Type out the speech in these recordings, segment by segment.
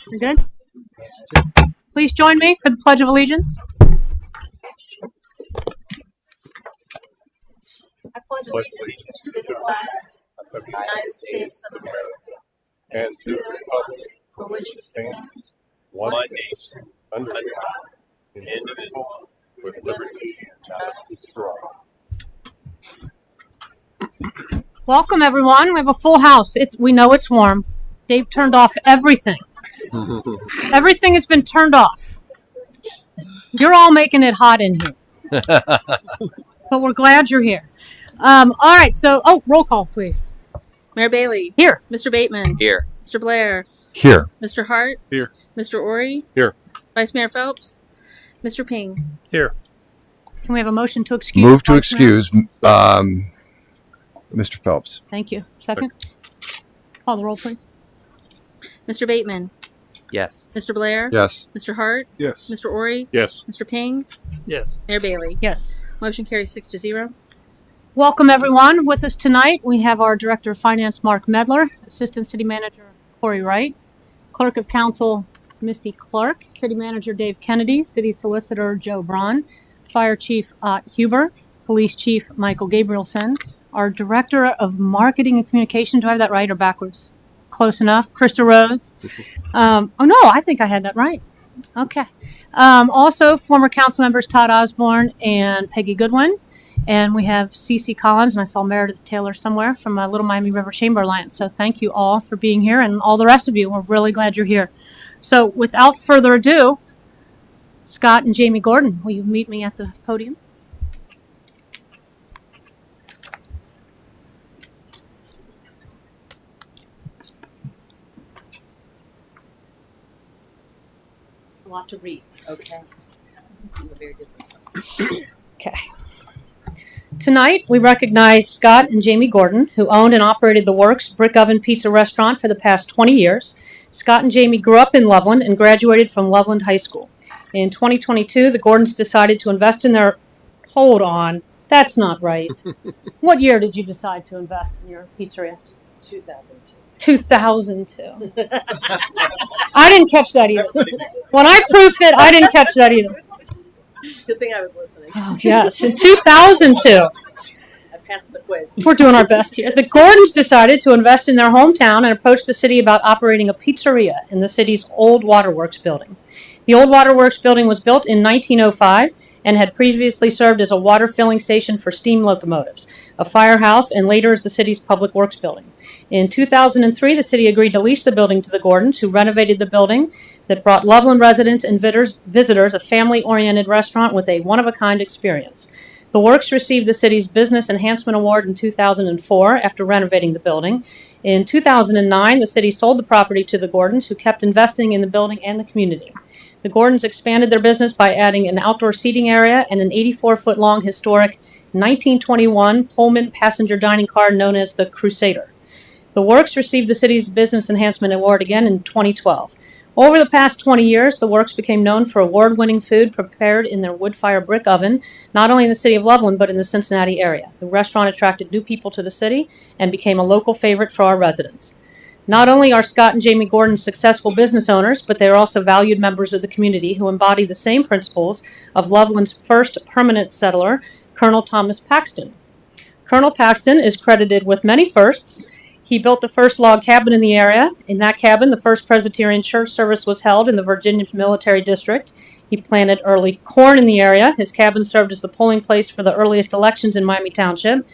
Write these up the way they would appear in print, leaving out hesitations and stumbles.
You're good? Please join me for the Pledge of Allegiance. I pledge allegiance to the flag of the United States of America and to the republic for which it stands, one nation, under God, indivisible, with liberty and justice for all. Welcome, everyone. We have a full house. We know it's warm. Dave turned off everything. Everything has been turned off. You're all making it hot in here. But we're glad you're here. All right, so, roll call, please. Mayor Bailey. Here. Mr. Bateman. Here. Mr. Blair. Here. Mr. Hart. Here. Mr. Ori. Here. Vice Mayor Phelps. Mr. Ping. Here. Can we have a motion to excuse? Move to excuse Mr. Phelps. Thank you. Second. Call the roll, please. Mr. Bateman. Yes. Mr. Blair. Yes. Mr. Hart. Yes. Mr. Ori. Yes. Mr. Ping. Yes. Mayor Bailey. Yes. Motion carries 6-0. Welcome, everyone. With us tonight, we have our Director of Finance, Mark Medler, Assistant City Manager, Corey Wright, Clerk of Council, Misty Clark, City Manager, Dave Kennedy, City Solicitor, Joe Braun, Fire Chief, Ott Huber, Police Chief, Michael Gabrielson, our Director of Marketing and Communication, do I have that right or backwards? Close enough. Krista Rose. I think I had that right. Okay. Also, former council members Todd Osborne and Peggy Goodwin. And we have Cece Collins, and I saw Meredith Taylor somewhere from Little Miami River Chamber Alliance. So thank you all for being here, and all the rest of you. We're really glad you're here. So without further ado, Scott and Jamie Gordon, will you meet me at the podium? A lot to read. Okay. Okay. Tonight, we recognize Scott and Jamie Gordon, who owned and operated the Works Brick Oven Pizza Restaurant for the past 20 years. Scott and Jamie grew up in Loveland and graduated from Loveland High School. In 2022, the Gordons decided to invest in their... Hold on. That's not right. What year did you decide to invest in your pizzeria? 2002. 2002. I didn't catch that either. When I proofed it, I didn't catch that either. Good thing I was listening. Oh, yes, in 2002. I passed the quiz. We're doing our best here. The Gordons decided to invest in their hometown and approached the city about operating a pizzeria in the city's old waterworks building. The old waterworks building was built in 1905 and had previously served as a water filling station for steam locomotives, a firehouse, and later as the city's public works building. In 2003, the city agreed to lease the building to the Gordons, who renovated the building that brought Loveland residents and visitors a family-oriented restaurant with a one-of-a-kind experience. The Works received the city's Business Enhancement Award in 2004 after renovating the building. In 2009, the city sold the property to the Gordons, who kept investing in the building and the community. The Gordons expanded their business by adding an outdoor seating area and an 84-foot-long historic 1921 Pullman passenger dining car known as the Crusader. The Works received the city's Business Enhancement Award again in 2012. Over the past 20 years, the Works became known for award-winning food prepared in their wood-fire brick oven, not only in the city of Loveland, but in the Cincinnati area. The restaurant attracted new people to the city and became a local favorite for our residents. Not only are Scott and Jamie Gordon successful business owners, but they are also valued members of the community who embody the same principles of Loveland's first permanent settler, Colonel Thomas Paxton. Colonel Paxton is credited with many firsts. He built the first log cabin in the area. In that cabin, the first Presbyterian church service was held in the Virginia Military District. He planted early corn in the area. His cabin served as the polling place for the earliest elections in Miami Township.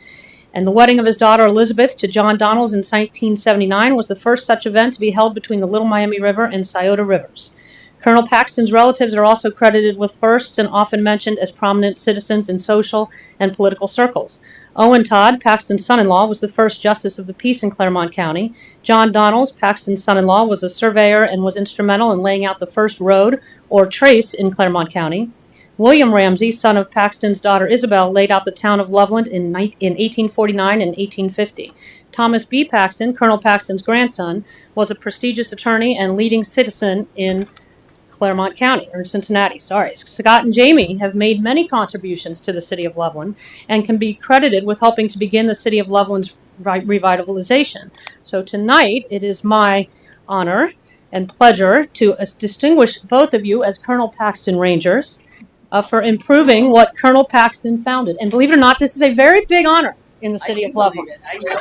And the wedding of his daughter Elizabeth to John Donalds in 1979 was the first such event to be held between the Little Miami River and Scioto Rivers. Colonel Paxton's relatives are also credited with firsts and often mentioned as prominent citizens in social and political circles. Owen Todd, Paxton's son-in-law, was the first justice of the peace in Claremont County. John Donalds, Paxton's son-in-law, was a surveyor and was instrumental in laying out the first road, or trace, in Claremont County. William Ramsey, son of Paxton's daughter Isabel, laid out the town of Loveland in 1849 and 1850. Thomas B. Paxton, Colonel Paxton's grandson, was a prestigious attorney and leading citizen in Claremont County, or Cincinnati, sorry. Scott and Jamie have made many contributions to the city of Loveland and can be credited with helping to begin the city of Loveland's revitalization. So tonight, it is my honor and pleasure to distinguish both of you as Colonel Paxton Rangers for improving what Colonel Paxton founded. And believe it or not, this is a very big honor in the city of Loveland. I know.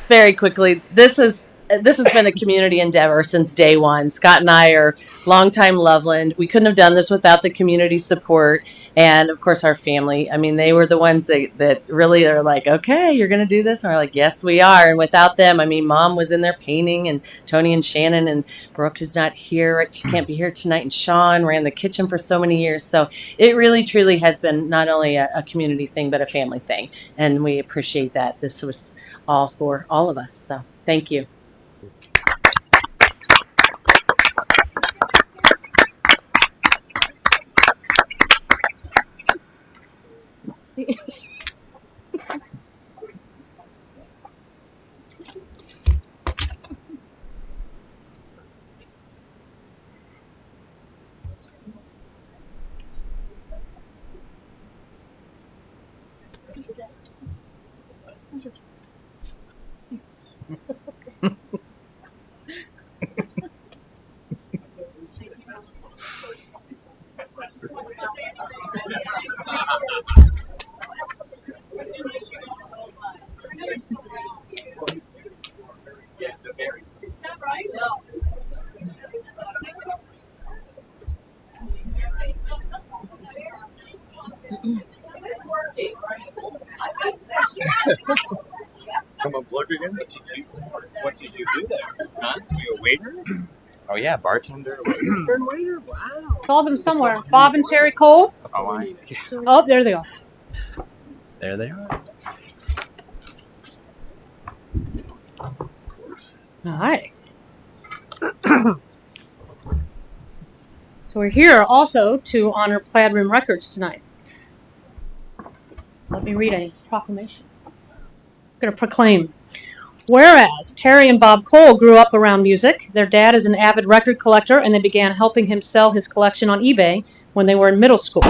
Very quickly, this has been a community endeavor since day one. Scott and I are longtime Loveland. We couldn't have done this without the community support and, of course, our family. I mean, they were the ones that really are like, okay, you're going to do this? And we're like, yes, we are. And without them, I mean, Mom was in there painting, and Tony and Shannon, and Brooke, who's not here, can't be here tonight, and Sean ran the kitchen for so many years. So it really, truly has been not only a community thing, but a family thing. And we appreciate that. This was all for all of us. So thank you. Come unplugged again? What did you do there? Huh? You a waiter? Oh yeah, bartender, waiter. Wow. Saw them somewhere. Bob and Terry Cole. Oh, there they are. There they are. Of course. All right. So we're here also to honor Plaid Rim Records tonight. Let me read a proclamation. I'm going to proclaim. Whereas Terry and Bob Cole grew up around music, their dad is an avid record collector, and they began helping him sell his collection on eBay when they were in middle school.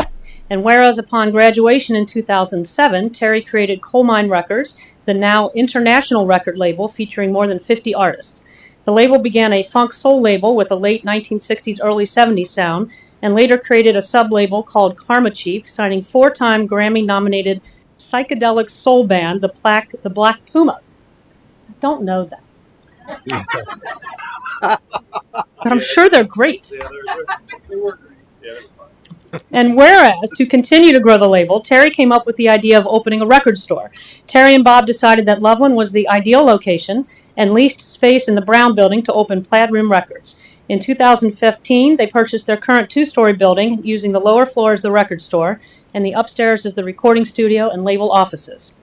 And whereas upon graduation in 2007, Terry created Coal Mine Records, the now international record label featuring more than 50 artists. The label began a funk soul label with a late 1960s, early 70s sound, and later created a sub-label called Karma Chief, signing 4-time Grammy-nominated psychedelic soul band, the Black Pumas. I don't know that. But I'm sure they're great. Yeah, they were great. Yeah, they're fun. And whereas, to continue to grow the label, Terry came up with the idea of opening a record store. Terry and Bob decided that Loveland was the ideal location and leased space in the Brown Building to open Plaid Rim Records. In 2015, they purchased their current 2-story building, using the lower floor as the record store and the upstairs as the recording studio and label offices.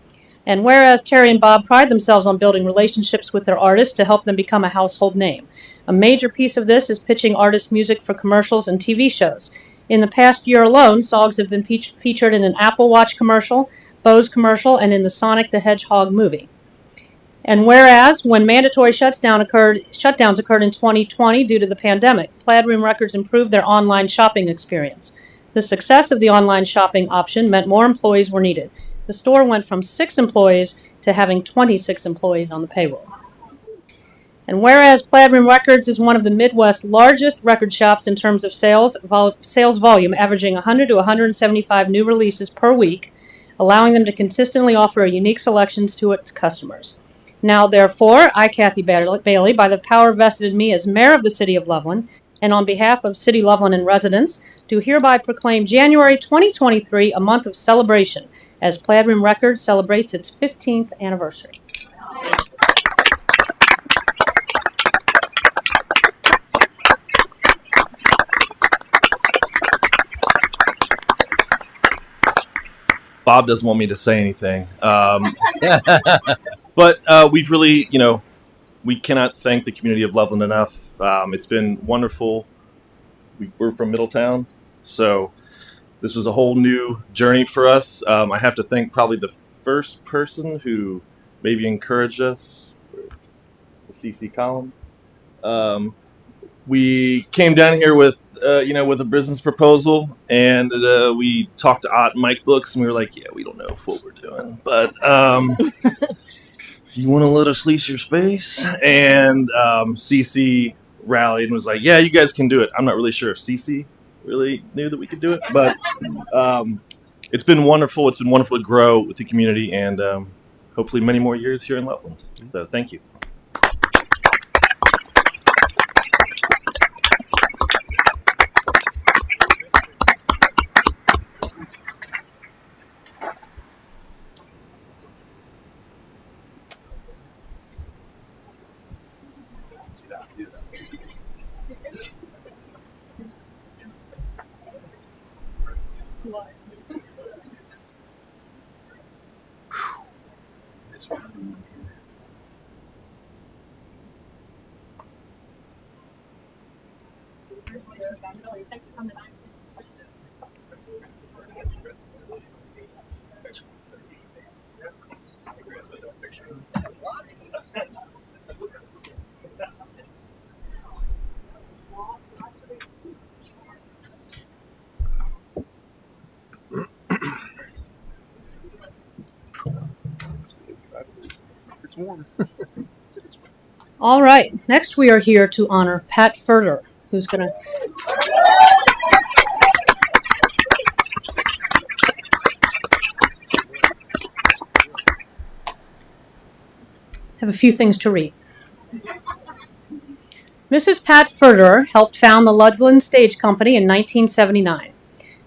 And whereas Terry and Bob pride themselves on building relationships with their artists to help them become a household name. A major piece of this is pitching artist music for commercials and TV shows. In the past year alone, songs have been featured in an Apple Watch commercial, Bose commercial, and in the Sonic the Hedgehog movie. And whereas, when mandatory shutdowns occurred in 2020 due to the pandemic, Plaid Rim Records improved their online shopping experience. The success of the online shopping option meant more employees were needed. The store went from 6 employees to having 26 employees on the payroll. And whereas Plaid Rim Records is one of the Midwest's largest record shops in terms of sales volume, averaging 100 to 175 new releases per week, allowing them to consistently offer unique selections to its customers. Now, therefore, I, Kathy Bailey, by the power vested in me as mayor of the city of Loveland, and on behalf of City Loveland and residents, do hereby proclaim January 2023 a month of celebration as Plaid Rim Records celebrates its 15th anniversary. Bob doesn't want me to say anything. But we've really, we cannot thank the community of Loveland enough. It's been wonderful. We're from Middletown, so this was a whole new journey for us. I have to thank probably the first person who maybe encouraged us, CC Collins. We came down here with with a business proposal, and we talked to Ott and Mike Books, and we were like, yeah, we don't know what we're doing, but if you want to let us lease your space. And CC rallied and was like, yeah, you guys can do it. I'm not really sure if CC really knew that we could do it, but it's been wonderful. It's been wonderful to grow with the community, and hopefully many more years here in Loveland. So thank you. It's warm. All right. Next, we are here to honor Pat Furter, who's going to have a few things to read. Mrs. Pat Furter helped found the Loveland Stage Company in 1979.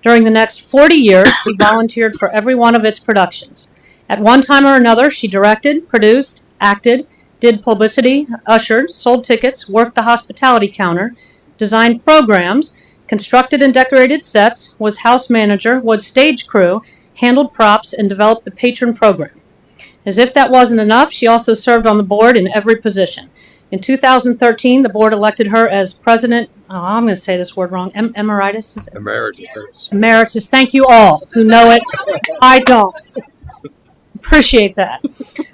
During the next 40 years, she volunteered for every one of its productions. At one time or another, she directed, produced, acted, did publicity, ushered, sold tickets, worked the hospitality counter, designed programs, constructed and decorated sets, was house manager, was stage crew, handled props, and developed the patron program. As if that wasn't enough, she also served on the board in every position. In 2013, the board elected her as president. Oh, I'm going to say this word wrong. Emeritus? Is it? Emeritus. Emeritus. Thank you all who know it. I don't. Appreciate that.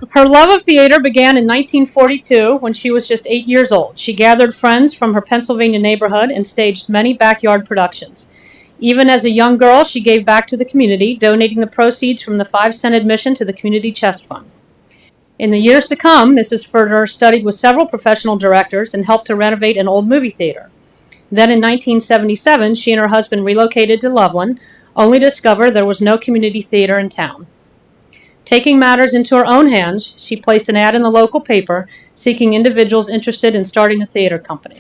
Her love of theater began in 1942 when she was just 8 years old. She gathered friends from her Pennsylvania neighborhood and staged many backyard productions. Even as a young girl, she gave back to the community, donating the proceeds from the 5-cent admission to the community chest fund. In the years to come, Mrs. Furter studied with several professional directors and helped to renovate an old movie theater. Then in 1977, she and her husband relocated to Loveland, only to discover there was no community theater in town. Taking matters into her own hands, she placed an ad in the local paper seeking individuals interested in starting a theater company.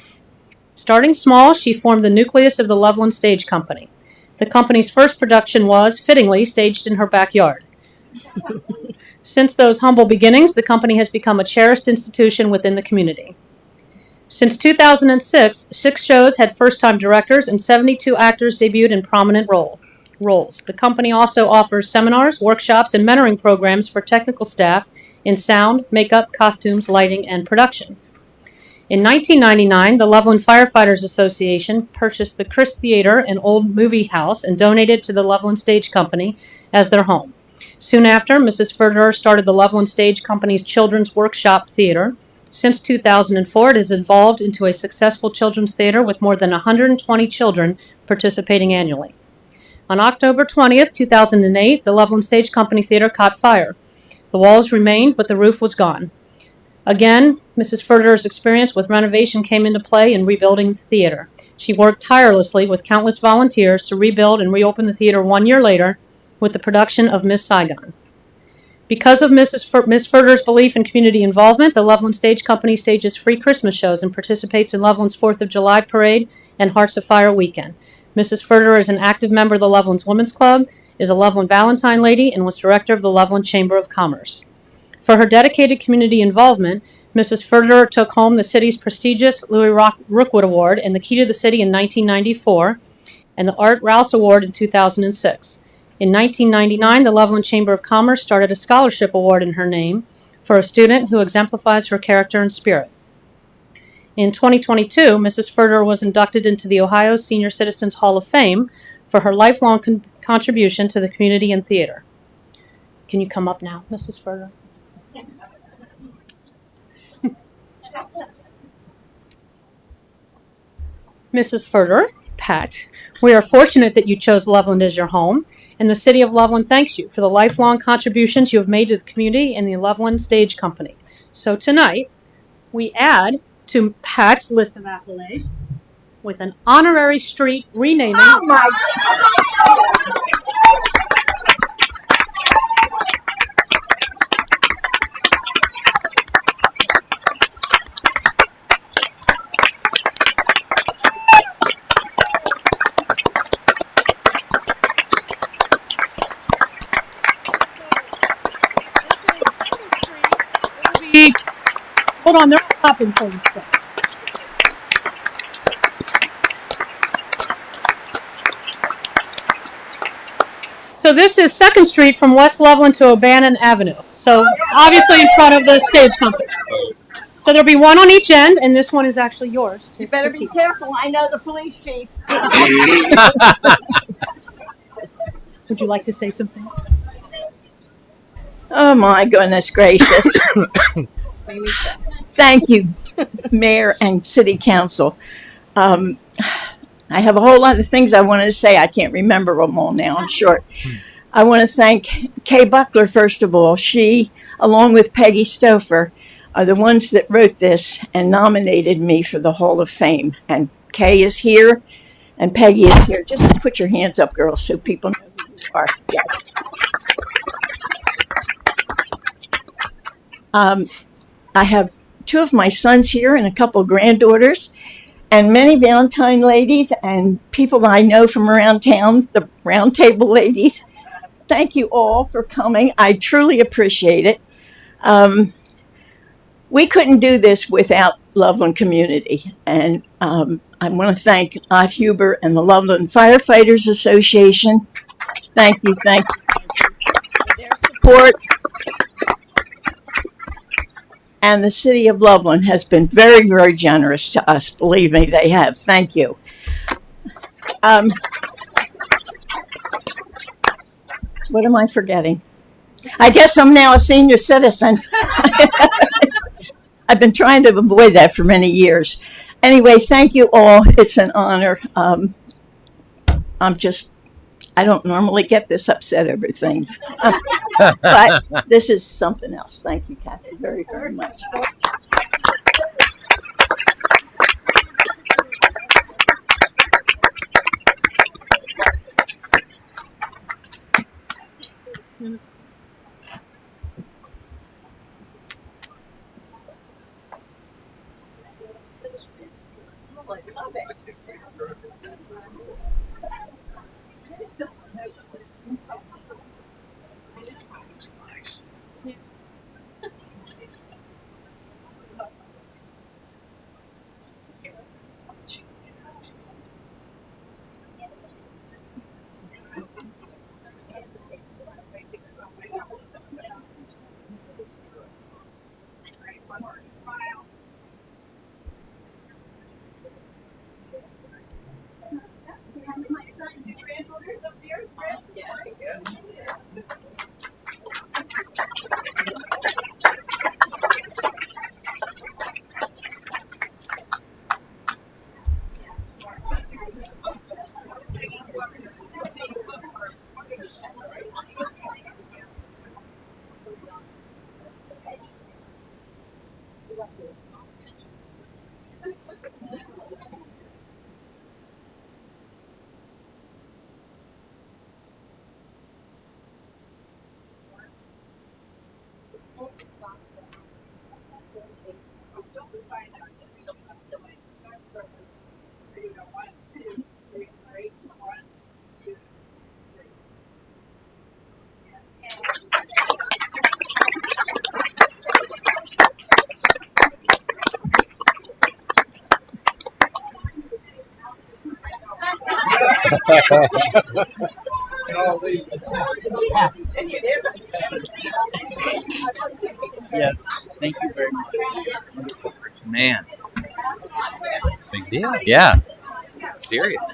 Starting small, she formed the nucleus of the Loveland Stage Company. The company's first production was, fittingly, staged in her backyard. Since those humble beginnings, the company has become a cherished institution within the community. Since 2006, 6 shows had first-time directors and 72 actors debuted in prominent roles. The company also offers seminars, workshops, and mentoring programs for technical staff in sound, makeup, costumes, lighting, and production. In 1999, the Loveland Firefighters Association purchased the Chris Theater, an old movie house, and donated to the Loveland Stage Company as their home. Soon after, Mrs. Furter started the Loveland Stage Company's Children's Workshop Theater. Since 2004, it has evolved into a successful children's theater with more than 120 children participating annually. On October 20th, 2008, the Loveland Stage Company Theater caught fire. The walls remained, but the roof was gone. Again, Mrs. Furter's experience with renovation came into play in rebuilding the theater. She worked tirelessly with countless volunteers to rebuild and reopen the theater 1 year later with the production of Miss Saigon. Because of Miss Furter's belief in community involvement, the Loveland Stage Company stages free Christmas shows and participates in Loveland's 4th of July Parade and Hearts of Fire weekend. Mrs. Furter is an active member of the Loveland's Women's Club, is a Loveland Valentine Lady, and was director of the Loveland Chamber of Commerce. For her dedicated community involvement, Mrs. Furter took home the city's prestigious Louis Rookwood Award and the Key to the City in 1994, and the Art Rouse Award in 2006. In 1999, the Loveland Chamber of Commerce started a scholarship award in her name for a student who exemplifies her character and spirit. In 2022, Mrs. Furter was inducted into the Ohio Senior Citizens Hall of Fame for her lifelong contribution to the community and theater. Can you come up now, Mrs. Furter? Mrs. Furter, Pat, we are fortunate that you chose Loveland as your home, and the City of Loveland thanks you for the lifelong contributions you have made to the community and the Loveland Stage Company. So tonight, we add to Pat's list of accolades with an honorary street renaming. Oh my Hold on, they're stopping for you. So this is 2nd Street from West Loveland to O'Bannon Avenue. So obviously in front of the stage company. So there'll be one on each end, and this one is actually yours. You better be careful. I know the police chief. Would you like to say something? Oh my goodness gracious. Thank you, Mayor and City Council. I have a whole lot of things I wanted to say. I can't remember them all now, I'm short. I want to thank Kay Buckler, first of all. She, along with Peggy Stouffer, are the ones that wrote this and nominated me for the Hall of Fame. And Kay is here, and Peggy is here. Just put your hands up, girls, so people know who you are. Yes. I have 2 of my sons here and a couple granddaughters, and many Valentine ladies and people I know from around town, the round table ladies. Thank you all for coming. I truly appreciate it. We couldn't do this without Loveland community. And I want to thank Ott Huber and the Loveland Firefighters Association. Thank you for their support. And the City of Loveland has been very, very generous to us. Believe me, they have. Thank you. What am I forgetting? I guess I'm now a senior citizen. I've been trying to avoid that for many years. Anyway, thank you all. It's an honor. I don't normally get this upset over things. But this is something else. Thank you, Kathy, very, very much. Yes, thank you very much. Man, big deal. Yeah, serious.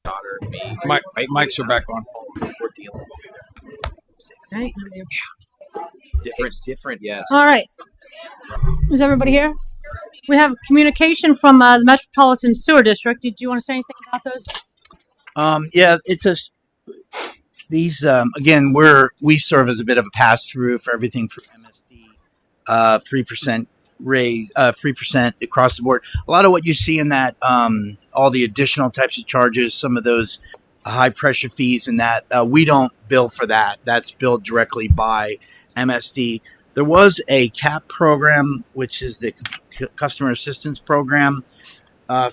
daughter, me. Mics are back on. We're dealing with six. Right. Different, yes. All right. Is everybody here? We have communication from the Metropolitan Sewer District. Did you want to say anything about those? Yeah, it's these again. We serve as a bit of a pass through for everything from MSD, 3% raise, 3% across the board. A lot of what you see in that, all the additional types of charges, some of those high pressure fees, and that we don't bill for that. That's billed directly by MSD. There was a CAP program, which is the customer assistance program.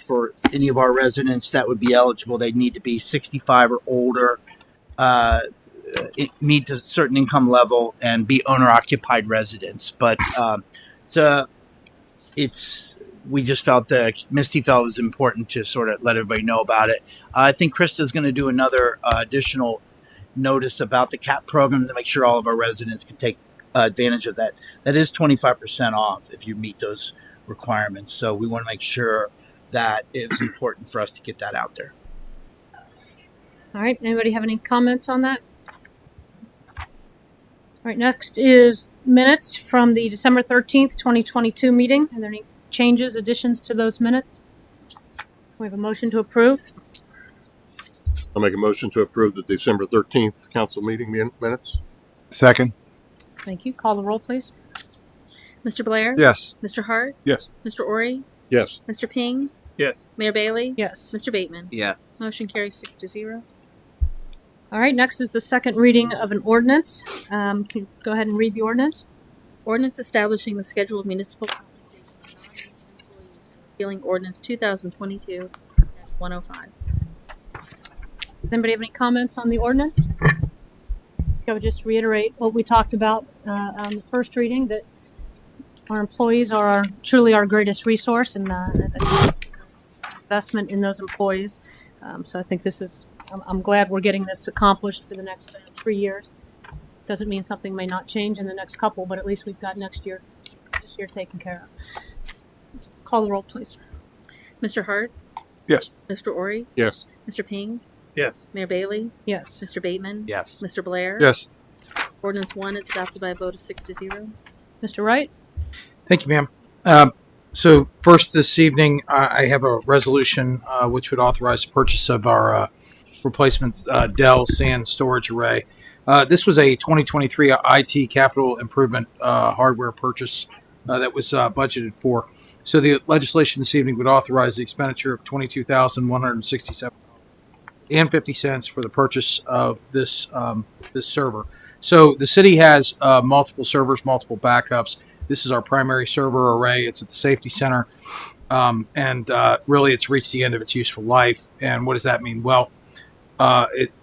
For any of our residents that would be eligible, they'd need to be 65 or older, meet a certain income level, and be owner-occupied residents. But we just felt that Misty felt it was important to sort of let everybody know about it. I think Krista's going to do another additional notice about the CAP program to make sure all of our residents can take advantage of that. That is 25% off if you meet those requirements. So we want to make sure that it's important for us to get that out there. All right. Anybody have any comments on that? All right. Next is minutes from the December 13th, 2022 meeting. Are there any changes, additions to those minutes? We have a motion to approve. I'll make a motion to approve the December 13th council meeting minutes. Second. Thank you. Call the roll, please. Mr. Blair? Yes. Mr. Hart? Yes. Mr. Ori? Yes. Mr. Ping? Yes. Mayor Bailey? Yes. Mr. Bateman? Yes. Motion carries 6-0. All right. Next is the second reading of an ordinance. Can you go ahead and read the ordinance? Ordinance establishing the schedule of municipal compensation for non-union employees and repealing ordinance 2022-105. Does anybody have any comments on the ordinance? I would just reiterate what we talked about on the first reading, that our employees are truly our greatest resource, and investment in those employees. So I think I'm glad we're getting this accomplished for the next 3 years. Doesn't mean something may not change in the next couple, but at least we've got this year taken care of. Call the roll, please. Mr. Hart? Yes. Mr. Ori? Yes. Mr. Ping? Yes. Mayor Bailey? Yes. Mr. Bateman? Yes. Mr. Blair? Yes. Ordinance 1 is adopted by a vote of 6-0. Mr. Wright? Thank you, ma'am. So first this evening, I have a resolution which would authorize the purchase of our replacement Dell sand storage array. This was a 2023 IT capital improvement hardware purchase that was budgeted for. So the legislation this evening would authorize the expenditure of $22,167.50 for the purchase of this server. So the city has multiple servers, multiple backups. This is our primary server array. It's at the safety center, and really, it's reached the end of its useful life. And what does that mean? Well,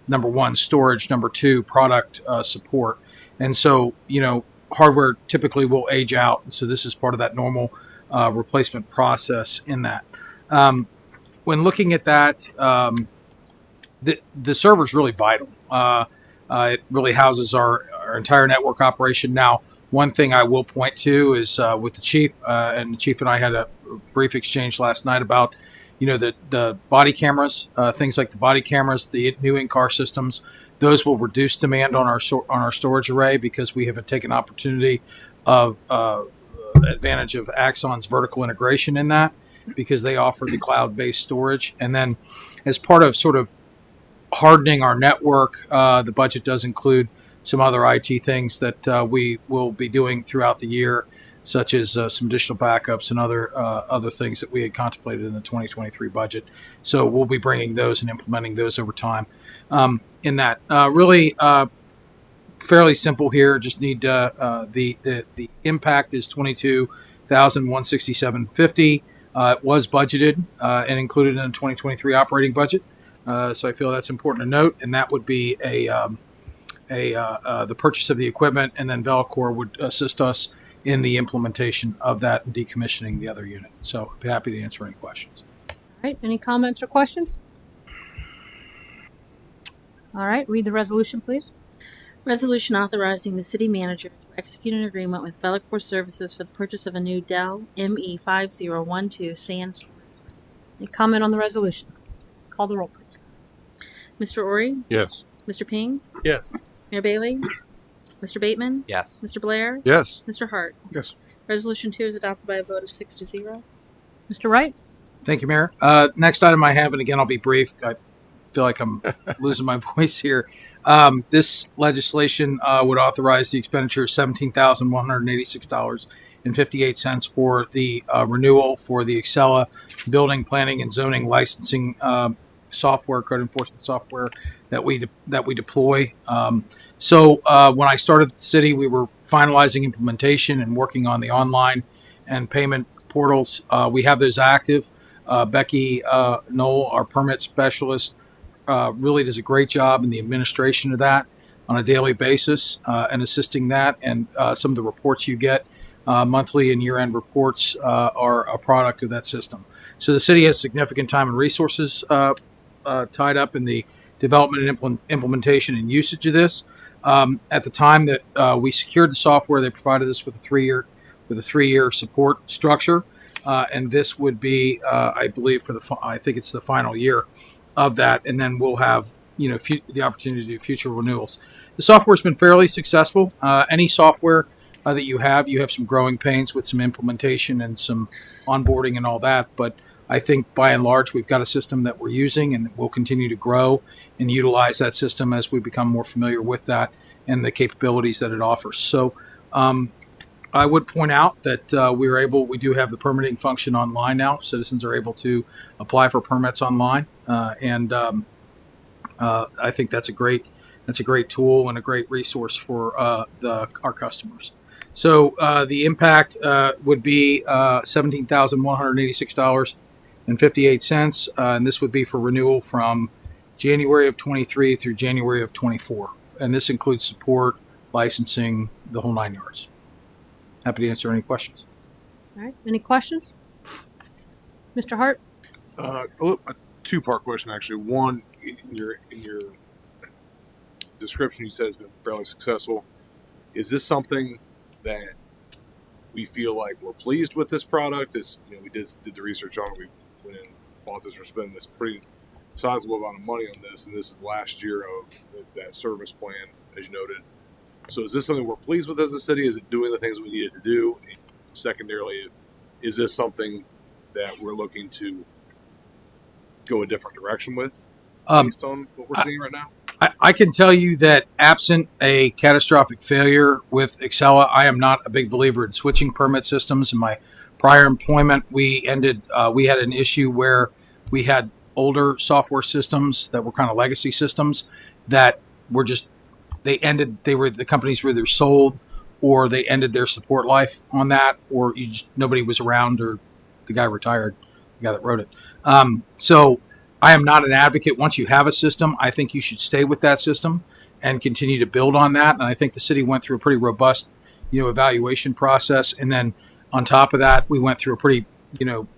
number one, storage. Number two, product support. And so, hardware typically will age out. So this is part of that normal replacement process in that. When looking at that, the server is really vital. It really houses our entire network operation. Now, one thing I will point to is with the chief, and the chief and I had a brief exchange last night about, the body cameras, things like the body cameras, the new in-car systems. Those will reduce demand on our storage array because we have taken opportunity of advantage of Axon's vertical integration in that, because they offer the cloud-based storage. And then, as part of sort of hardening our network, the budget does include some other IT things that we will be doing throughout the year, such as some additional backups and other things that we had contemplated in the 2023 budget. So we'll be bringing those and implementing those over time. In that, really fairly simple here. Just need the impact is $22,167.50. It was budgeted and included in the 2023 operating budget. So I feel that's important to note, and that would be the purchase of the equipment, and then Velcor would assist us in the implementation of that and decommissioning the other unit. So I'd be happy to answer any questions. All right. Any comments or questions? All right. Read the resolution, please. Resolution authorizing the city manager to execute an agreement with Velcor Services for the purchase of a new Dell ME5012 sand storage. Any comment on the resolution? Call the roll, please. Mr. Ori, Yes. Mr. Ping, Yes. Mayor Bailey, Mr. Bateman, Yes. Mr. Blair, Yes. Mr. Hart. Yes. Resolution 2 is adopted by a vote of 6-0. Mr. Wright? Thank you, Mayor. Next item I have, and again, I'll be brief. I feel like I'm losing my voice here. This legislation would authorize the expenditure of $17,186.58 for the renewal for the Excella building planning and zoning licensing software, code enforcement software that we deploy. So when I started at the city, we were finalizing implementation and working on the online and payment portals. We have those active. Becky Knoll, our permit specialist, really does a great job in the administration of that on a daily basis and assisting that. And some of the reports you get, monthly and year-end reports, are a product of that system. So the city has significant time and resources tied up in the development and implementation and usage of this. At the time that we secured the software, they provided us with a three-year support structure, and this would be, I believe, I think it's the final year of that, and then we'll have the opportunity to do future renewals. The software's been fairly successful. Any software that you have some growing pains with some implementation and some onboarding and all that, but I think by and large we've got a system that we're using, and we'll continue to grow and utilize that system as we become more familiar with that and the capabilities that it offers. So I would point out that we do have the permitting function online now. Citizens are able to apply for permits online, and I think that's a great tool and a great resource for our customers. So the impact would be $17,186.58, and this would be for renewal from January of 23 through January of 24, and this includes support, licensing, the whole 9 yards. Happy to answer any questions. All right. Any questions? Mr. Hart? A two-part question, actually. One, in your description, you said it's been fairly successful. Is this something that we feel like we're pleased with this product? We did the research on it. We went in and bought this. We're spending this pretty sizable amount of money on this, and this is the last year of that service plan, as you noted. So is this something we're pleased with as a city? Is it doing the things we needed to do? And secondarily, is this something that we're looking to go a different direction with based on what we're seeing right now? I can tell you that absent a catastrophic failure with Excella, I am not a big believer in switching permit systems. In my prior employment, we had an issue where we had older software systems that were kind of legacy systems that were the companies were either sold or they ended their support life on that, or nobody was around, or the guy retired, the guy that wrote it. So I am not an advocate. Once you have a system, I think you should stay with that system and continue to build on that. And I think the city went through a pretty robust, evaluation process. And then on top of that, we went through a pretty,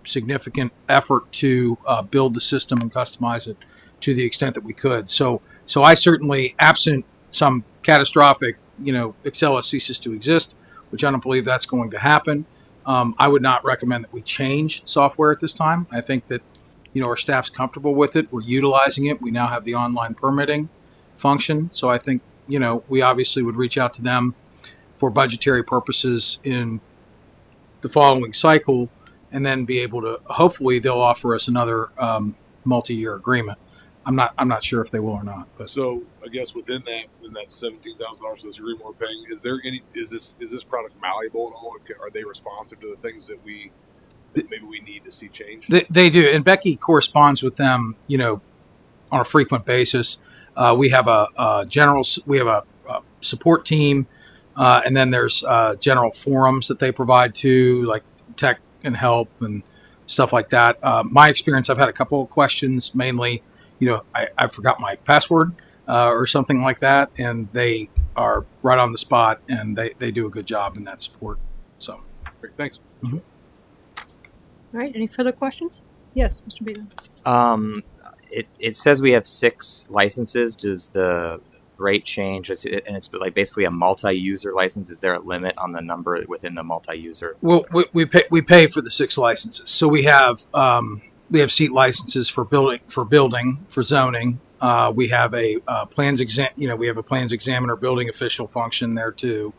significant effort to build the system and customize it to the extent that we could. So I certainly, absent some catastrophic, Excella ceases to exist, which I don't believe that's going to happen. I would not recommend that we change software at this time. I think that, our staff's comfortable with it. We're utilizing it. We now have the online permitting function. So I think, we obviously would reach out to them for budgetary purposes in the following cycle, and then be able to, hopefully they'll offer us another multi-year agreement. I'm not sure if they will or not. But So I guess within that $17,000 for this agreement we're paying, is this product malleable at all? Are they responsive to the things that maybe we need to see changed? They do, and Becky corresponds with them, on a frequent basis. We have a support team, and then there's general forums that they provide too, like tech and help and stuff like that. My experience, I've had a couple of questions, mainly, I forgot my password or something like that, and they are right on the spot, and they do a good job in that support. So, Great, thanks. Mm-hmm. All right. Any further questions? Yes, Mr. Bateman. It says we have 6 licenses. Does the rate change? And it's like basically a multi-user license. Is there a limit on the number within the multi-user? Well, we pay for the 6 licenses. So we have seat licenses for building, for zoning, We have a plans we have a plans examiner building official function there too.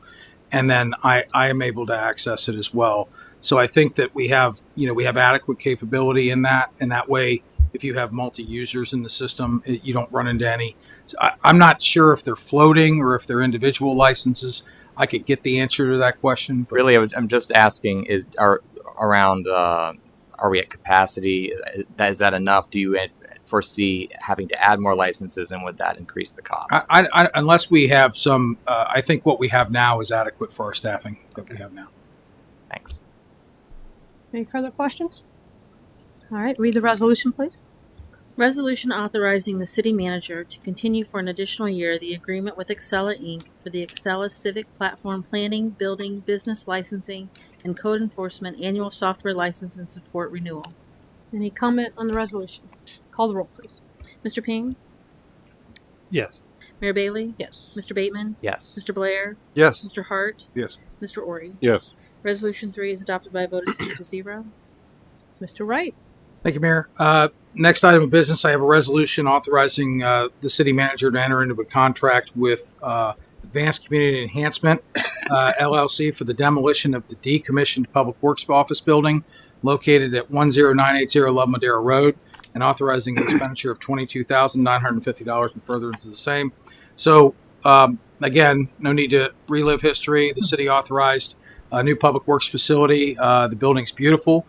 And then I am able to access it as well. So I think that we have adequate capability in that. And that way, if you have multi-users in the system, you don't run into any. I'm not sure if they're floating or if they're individual licenses. I could get the answer to that question. But Really, I'm just asking: are we at capacity? Is that enough? Do you foresee having to add more licenses, and would that increase the cost? Unless we have some, I think what we have now is adequate for our staffing that we have now. Thanks. Any further questions? All right, read the resolution, please. Resolution authorizing the city manager to continue for an additional year the agreement with Excella Inc. for the Excella Civic Platform Planning, Building, Business Licensing, and Code Enforcement Annual Software License and Support Renewal. Any comment on the resolution? Call the roll, please. Mr. Ping? Yes. Mayor Bailey? Yes. Mr. Bateman? Yes. Mr. Blair? Yes. Mr. Hart? Yes. Mr. Ori? Yes. Resolution 3 is adopted by a vote of 6-0. Mr. Wright. Thank you, Mayor. Next item of business, I have a resolution authorizing the city manager to enter into a contract with Advanced Community Enhancement, LLC, for the demolition of the decommissioned Public Works Office building located at 10980 Love Madera Road, and authorizing an expenditure of $22,950 in furtherance of the same. So, again, no need to relive history. The city authorized a new Public Works facility. The building's beautiful.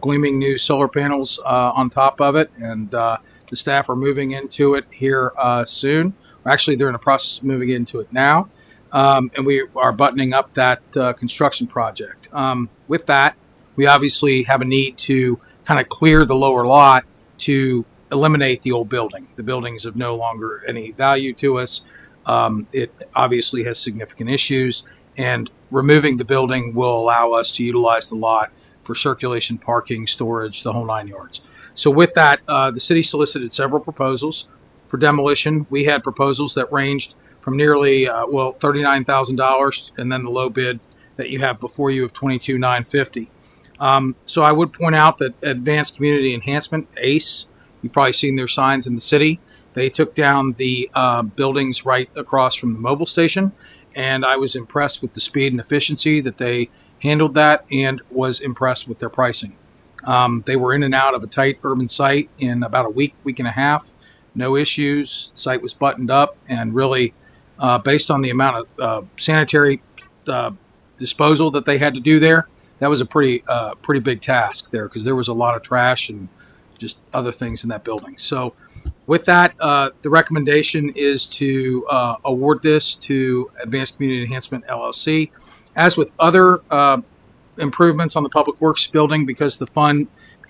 Gleaming new solar panels on top of it, and the staff are moving into it here soon. Actually, they're in the process of moving into it now, and we are buttoning up that construction project. With that, we obviously have a need to kind of clear the lower lot to eliminate the old building. The building is of no longer any value to us. It obviously has significant issues, and removing the building will allow us to utilize the lot for circulation, parking, storage, the whole 9 yards. So with that, the city solicited several proposals for demolition. We had proposals that ranged from nearly, $39,000, and then the low bid that you have before you of $22,950. So I would point out that Advanced Community Enhancement, ACE, you've probably seen their signs in the city. They took down the buildings right across from the mobile station, and I was impressed with the speed and efficiency that they handled that, and was impressed with their pricing. They were in and out of a tight urban site in about a week and a half. No issues. Site was buttoned up, and really, based on the amount of sanitary disposal that they had to do there, that was a pretty big task there, because there was a lot of trash and just other things in that building. So with that, the recommendation is to award this to Advanced Community Enhancement, LLC. As with other improvements on the Public Works building, because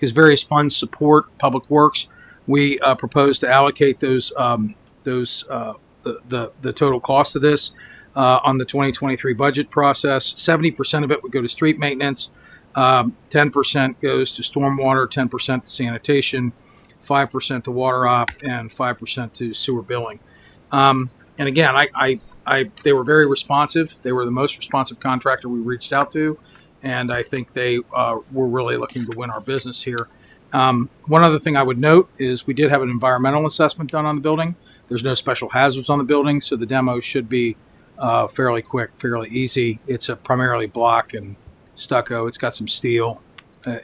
various funds support Public Works, we propose to allocate the total cost of this on the 2023 budget process. 70% of it would go to street maintenance, 10% goes to stormwater, 10% to sanitation, 5% to water op, and 5% to sewer billing. And again, they were very responsive. They were the most responsive contractor we reached out to, and I think they were really looking to win our business here. One other thing I would note is we did have an environmental assessment done on the building. There's no special hazards on the building, so the demo should be fairly quick, fairly easy. It's a primarily block and stucco. It's got some steel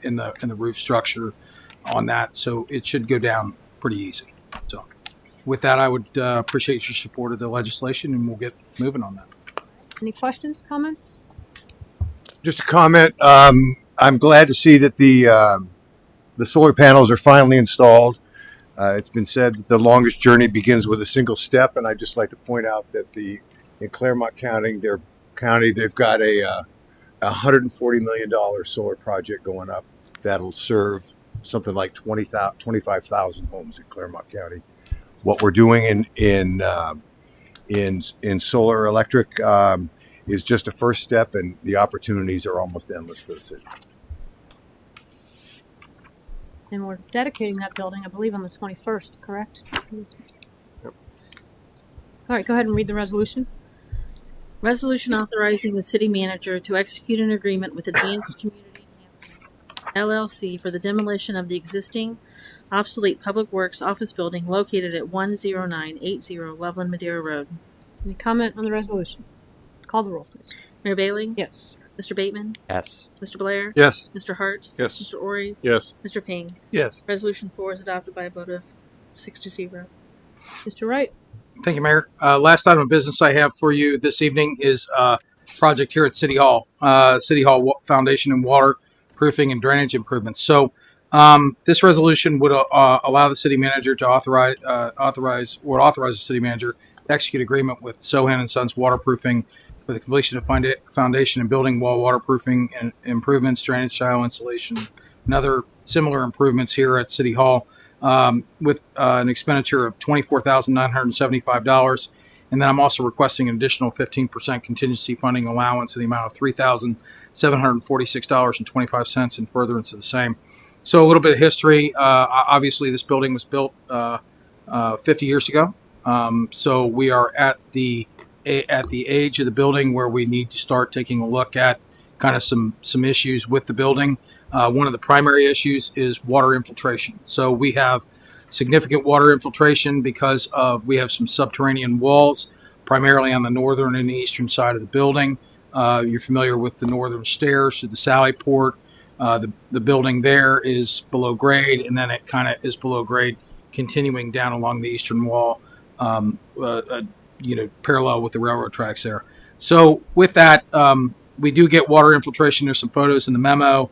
in the roof structure on that, so it should go down pretty easy. So with that, I would appreciate your support of the legislation, and we'll get moving on that. Any questions, comments? Just a comment. I'm glad to see that the solar panels are finally installed. It's been said that the longest journey begins with a single step, and I'd just like to point out that in Claremont County, they've got a $140 million solar project going up that'll serve something like 25,000 homes in Claremont County. What we're doing in solar electric is just a first step, and the opportunities are almost endless for the city. And we're dedicating that building, I believe, on the 21st, correct? Yep. All right, go ahead and read the resolution. Resolution authorizing the city manager to execute an agreement with Advanced Community Enhancement, LLC, for the demolition of the existing obsolete Public Works office building located at 10980 Loveland Madeira Road. Any comment on the resolution? Call the roll, please. Mayor Bailey? Yes. Mr. Bateman? Yes. Mr. Blair? Yes. Mr. Hart? Yes. Mr. Ori? Yes. Mr. Ping? Yes. Resolution 4 is adopted by a vote of 6 to 0. Mr. Wright. Thank you, Mayor. Last item of business I have for you this evening is a project here at City Hall. City Hall Foundation and waterproofing and drainage improvements. So this resolution would allow the city manager to authorize the city manager to execute agreement with Sohan and Sons Waterproofing for the completion of foundation and building wall waterproofing and improvements, drainage tile installation, and other similar improvements here at City Hall. With an expenditure of $24,975. And then I'm also requesting an additional 15% contingency funding allowance in the amount of $3,746.25 in furtherance of the same. So a little bit of history. Obviously, this building was built 50 years ago. So we are at the age of the building where we need to start taking a look at kind of some issues with the building. One of the primary issues is water infiltration. So we have significant water infiltration because we have some subterranean walls, primarily on the northern and eastern side of the building. You're familiar with the northern stairs to the Sally Port. The building there is below grade, and then it kind of is below grade, continuing down along the eastern wall, parallel with the railroad tracks there. So with that, we do get water infiltration. There's some photos in the memo.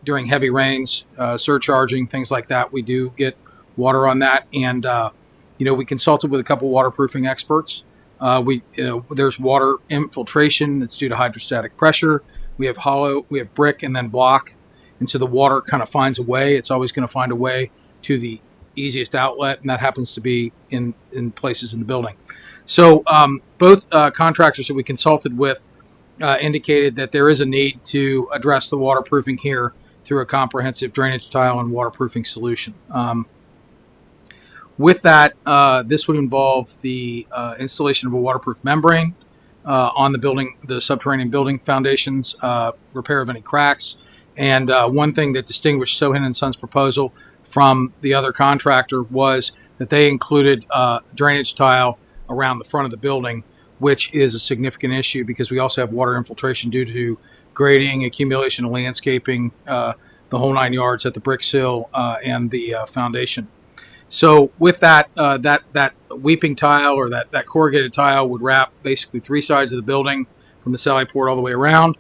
During heavy rains, surcharging, things like that, we do get water on that. And, we consulted with a couple waterproofing experts. There's water infiltration that's due to hydrostatic pressure. We have brick and then block. And so the water kind of finds a way. It's always going to find a way to the easiest outlet. And that happens to be in places in the building. So both contractors that we consulted with indicated that there is a need to address the waterproofing here through a comprehensive drainage tile and waterproofing solution. With that, this would involve the installation of a waterproof membrane on the subterranean building foundations, repair of any cracks. And one thing that distinguished Sohan and Sons' proposal from the other contractor was that they included drainage tile around the front of the building, which is a significant issue because we also have water infiltration due to grading, accumulation of landscaping, the whole 9 yards at the brick sill and the foundation. So with that weeping tile or that corrugated tile would wrap basically three sides of the building from the Sally Port all the way around.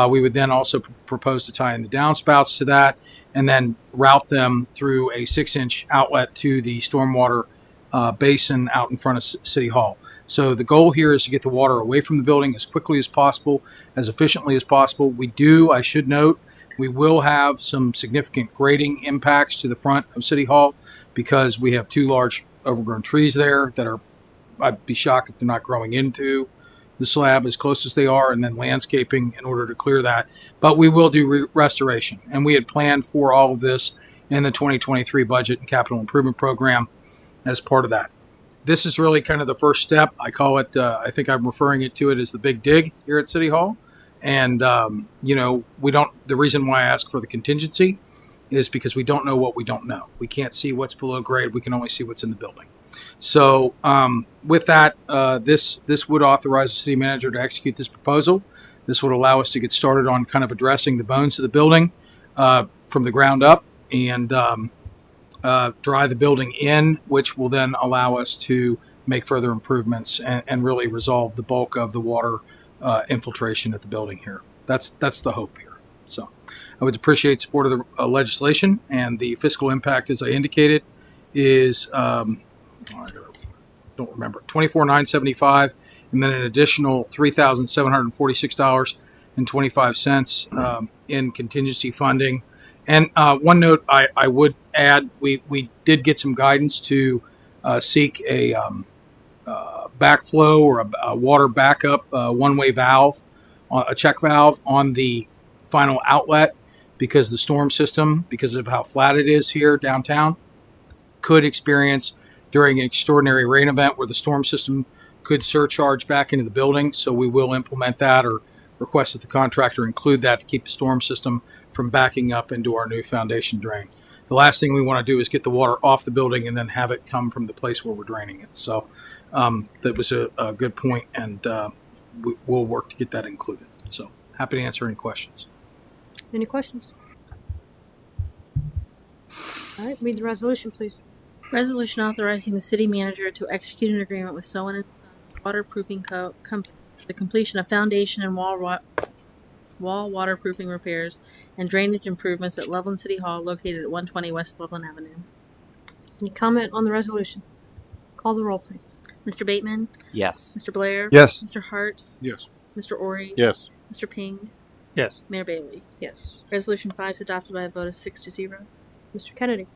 We would then also propose to tie in the downspouts to that and then route them through a 6-inch outlet to the stormwater basin out in front of City Hall. So the goal here is to get the water away from the building as quickly as possible, as efficiently as possible. I should note, we will have some significant grading impacts to the front of City Hall because we have two large overgrown trees there that I'd be shocked if they're not growing into the slab as close as they are, and then landscaping in order to clear that. But we will do restoration. And we had planned for all of this in the 2023 budget and capital improvement program as part of that. This is really kind of the first step. I call it, I think I'm referring to it as the big dig here at City Hall. And, the reason why I ask for the contingency is because we don't know what we don't know. We can't see what's below grade. We can only see what's in the building. So with that, this would authorize the city manager to execute this proposal. This would allow us to get started on kind of addressing the bones of the building from the ground up and dry the building in, which will then allow us to make further improvements and really resolve the bulk of the water infiltration at the building here. That's the hope here. So I would appreciate support of the legislation, and the fiscal impact, as I indicated, is I don't remember, $24,975, and then an additional $3,746.25 in contingency funding. And one note I would add, we did get some guidance to seek a backflow or a water backup one-way valve, a check valve on the final outlet, because the storm system, because of how flat it is here downtown, could experience during an extraordinary rain event where the storm system could surcharge back into the building. So we will implement that or request that the contractor include that to keep the storm system from backing up into our new foundation drain. the last thing we want to do is get the water off the building and then have it come from the place where we're draining it. So that was a good point, and we'll work to get that included. So happy to answer any questions. Any questions? All right, read the resolution, please. Resolution authorizing the city manager to execute an agreement with Sowen and Sons Waterproofing Company for the completion of foundation and wall waterproofing repairs and drainage improvements at Loveland City Hall located at 120 West Loveland Avenue. Any comment on the resolution? Call the roll, please. Mr. Bateman? Yes. Mr. Blair? Yes. Mr. Hart? Yes. Mr. Ori? Yes. Mr. Ping? Yes. Mayor Bailey? Yes. Resolution 5 is adopted by a vote of 6-0. Mr. Kennedy.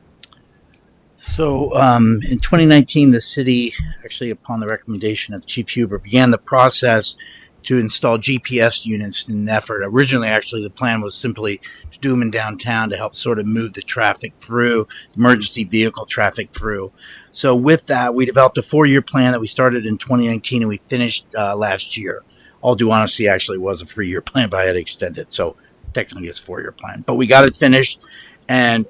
So in 2019, the city, actually upon the recommendation of Chief Huber, began the process to install GPS units in an effort. Originally, actually, the plan was simply to do them in downtown to help sort of move the traffic through, emergency vehicle traffic through. So with that, we developed a 4-year plan that we started in 2019 and we finished last year. All due honesty, actually was a 3-year plan, but I had extended. So technically it's a 4-year plan, but we got it finished. And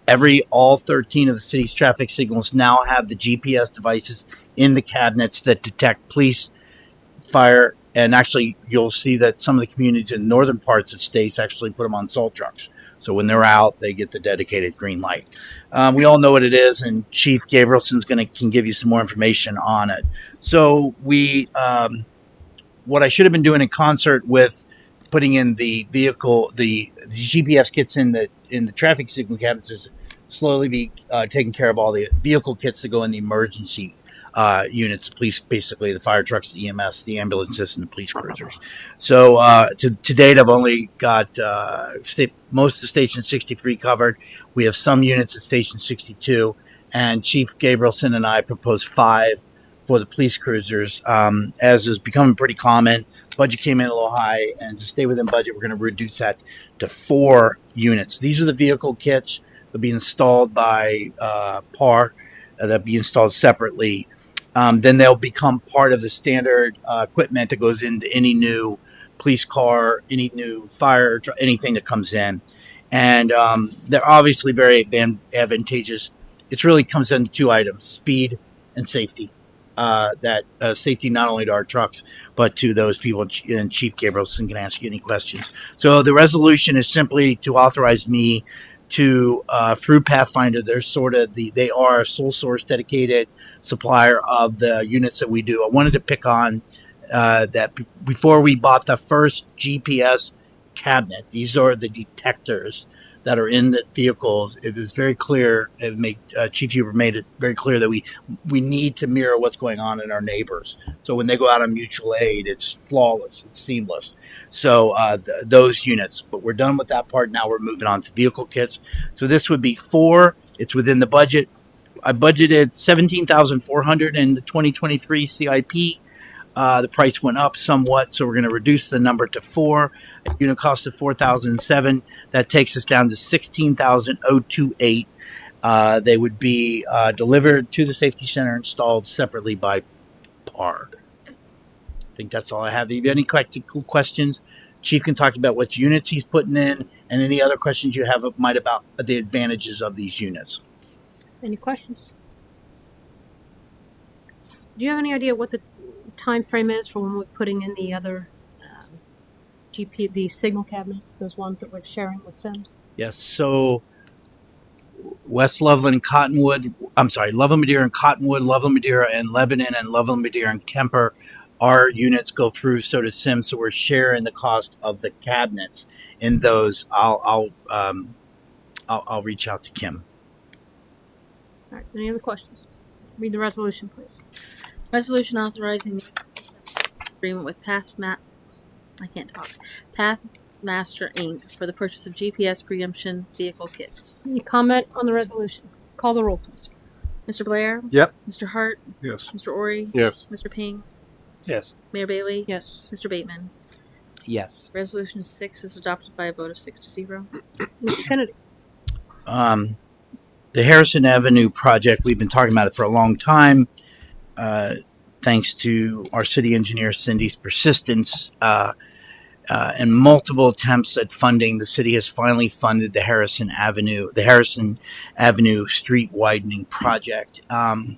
all 13 of the city's traffic signals now have the GPS devices in the cabinets that detect police, fire, and actually you'll see that some of the communities in northern parts of states actually put them on salt trucks. So when they're out, they get the dedicated green light. We all know what it is, and Chief Gabrielson's can give you some more information on it. So what I should have been doing in concert with putting in the vehicle, the GPS kits in the traffic signal cabinets is slowly be taking care of all the vehicle kits that go in the emergency units, police, basically the fire trucks, the EMS, the ambulances, and the police cruisers. So to date, I've only got most of the Station 63 covered. We have some units at Station 62, and Chief Gabrielson and I proposed 5 for the police cruisers. As is becoming pretty common, budget came in a little high, and to stay within budget, we're going to reduce that to 4 units. These are the vehicle kits that will be installed by PAR, that'll be installed separately. Then they'll become part of the standard equipment that goes into any new police car, any new fire, anything that comes in. And they're obviously very advantageous. It really comes down to 2 items, speed and safety. Safety not only to our trucks, but to those people, and Chief Gabrielson can ask you any questions. So the resolution is simply to authorize me to, through Pathfinder, they are a sole source dedicated supplier of the units that we do. I wanted to pick on that before we bought the first GPS cabinet. These are the detectors that are in the vehicles. It was very clear. Chief Huber made it very clear that we need to mirror what's going on in our neighbors. So when they go out on mutual aid, it's flawless, it's seamless. So those units, but we're done with that part. Now we're moving on to vehicle kits. So this would be 4. It's within the budget. I budgeted $17,400 in the 2023 CIP. The price went up somewhat, so we're going to reduce the number to 4. A unit cost of $4,007. That takes us down to $16,028. They would be delivered to the safety center, installed separately by PAR. I think that's all I have. If you have any practical questions, Chief can talk about what units he's putting in, and any other questions you have about the advantages of these units. Any questions? Do you have any idea what the time frame is for when we're putting in the other the signal cabinets, those ones that we're sharing with Sims? Yes, so West Loveland and Cottonwood, Loveland, Madeira and Cottonwood, Loveland, Madeira and Lebanon, and Loveland, Madeira and Kemper, our units go through, so does Sims, so we're sharing the cost of the cabinets in those. I'll reach out to Kim. All right, any other questions? Read the resolution, please. Resolution authorizing the agreement with Pathmaster Inc. for the purchase of GPS preemption vehicle kits. Any comment on the resolution? Call the roll, please. Mr. Blair? Yep. Mr. Hart? Yes. Mr. Ori? Yes. Mr. Ping? Yes. Mayor Bailey? Yes. Mr. Bateman? Yes. Resolution 6 is adopted by a vote of 6-0. Mr. Kennedy. The Harrison Avenue project, we've been talking about it for a long time. Thanks to our city engineer Cindy's persistence, in multiple attempts at funding, the city has finally funded the Harrison Avenue street widening project. I'm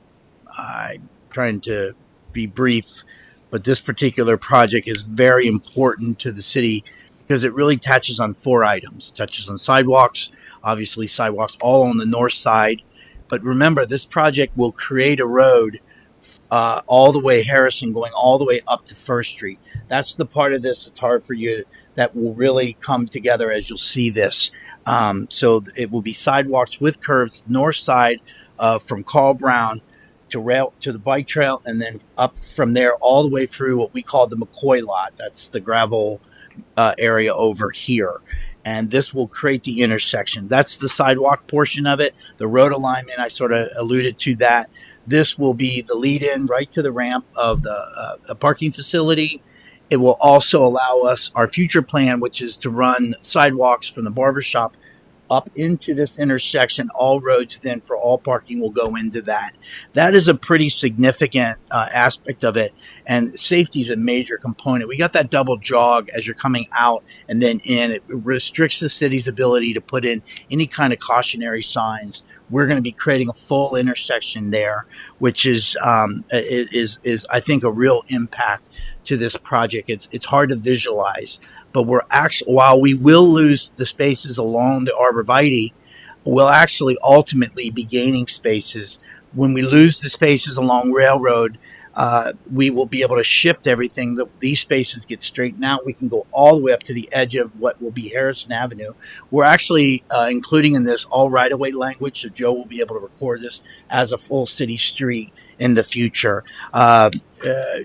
trying to be brief, but this particular project is very important to the city because it really touches on 4 items. It touches on sidewalks, obviously sidewalks all on the north side. But remember, this project will create a road all the way Harrison, going all the way up to First Street. That's the part of this that's hard for you, that will really come together as you'll see this. So it will be sidewalks with curbs, north side from Carl Brown to the bike trail, and then up from there all the way through what we call the McCoy lot. That's the gravel area over here. And this will create the intersection. That's the sidewalk portion of it. The road alignment, I sort of alluded to that. This will be the lead in right to the ramp of the parking facility. It will also allow us our future plan, which is to run sidewalks from the barber shop up into this intersection. All roads then for all parking will go into that. That is a pretty significant aspect of it. And safety is a major component. We got that double jog as you're coming out and then in. It restricts the city's ability to put in any kind of cautionary signs. We're going to be creating a full intersection there, which is I think a real impact to this project. It's hard to visualize, but we're actually, while we will lose the spaces along the arborvitae, we'll actually ultimately be gaining spaces. When we lose the spaces along Railroad, we will be able to shift everything. These spaces get straightened out. We can go all the way up to the edge of what will be Harrison Avenue. We're actually including in this all right-of-way language, so Joe will be able to record this as a full city street in the future.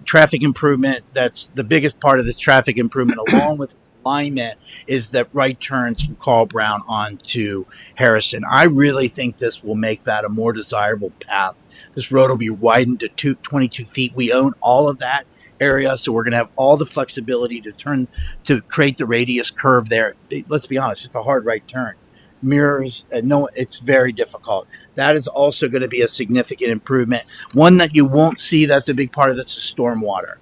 Traffic improvement, that's the biggest part of this traffic improvement, along with alignment, is that right turns from Carl Brown onto Harrison. I really think this will make that a more desirable path. This road will be widened to 22 feet. We own all of that area, so we're going to have all the flexibility to create the radius curve there. Let's be honest, it's a hard right turn. Mirrors, no, it's very difficult. That is also going to be a significant improvement. One that you won't see, that's a big part of this, is stormwater.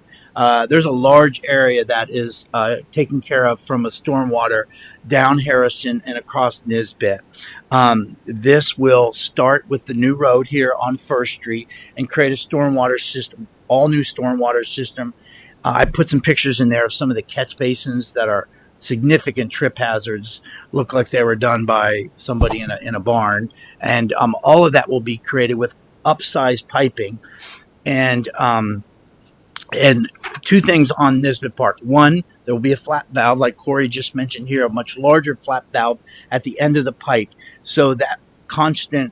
There's a large area that is taken care of from a stormwater down Harrison and across Nisbet. This will start with the new road here on First Street and create a stormwater system, all new stormwater system. I put some pictures in there of some of the catch basins that are significant trip hazards, look like they were done by somebody in a barn. And all of that will be created with upsized piping. And two things on Nisbet Park. One, there will be a flat valve, like Corey just mentioned here, a much larger flat valve at the end of the pipe. So that constant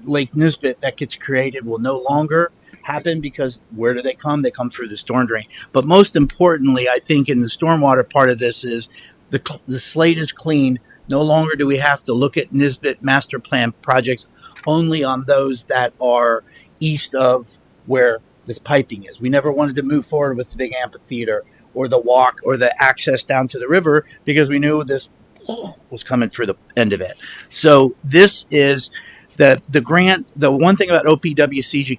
Lake Nisbet that gets created will no longer happen, because where do they come? They come through the storm drain. But most importantly, I think in the stormwater part of this is the slate is clean. No longer do we have to look at Nisbet master plan projects only on those that are east of where this piping is. We never wanted to move forward with the big amphitheater or the walk or the access down to the river, because we knew this was coming through the end of it. So this is the grant. The one thing about OPWCs, you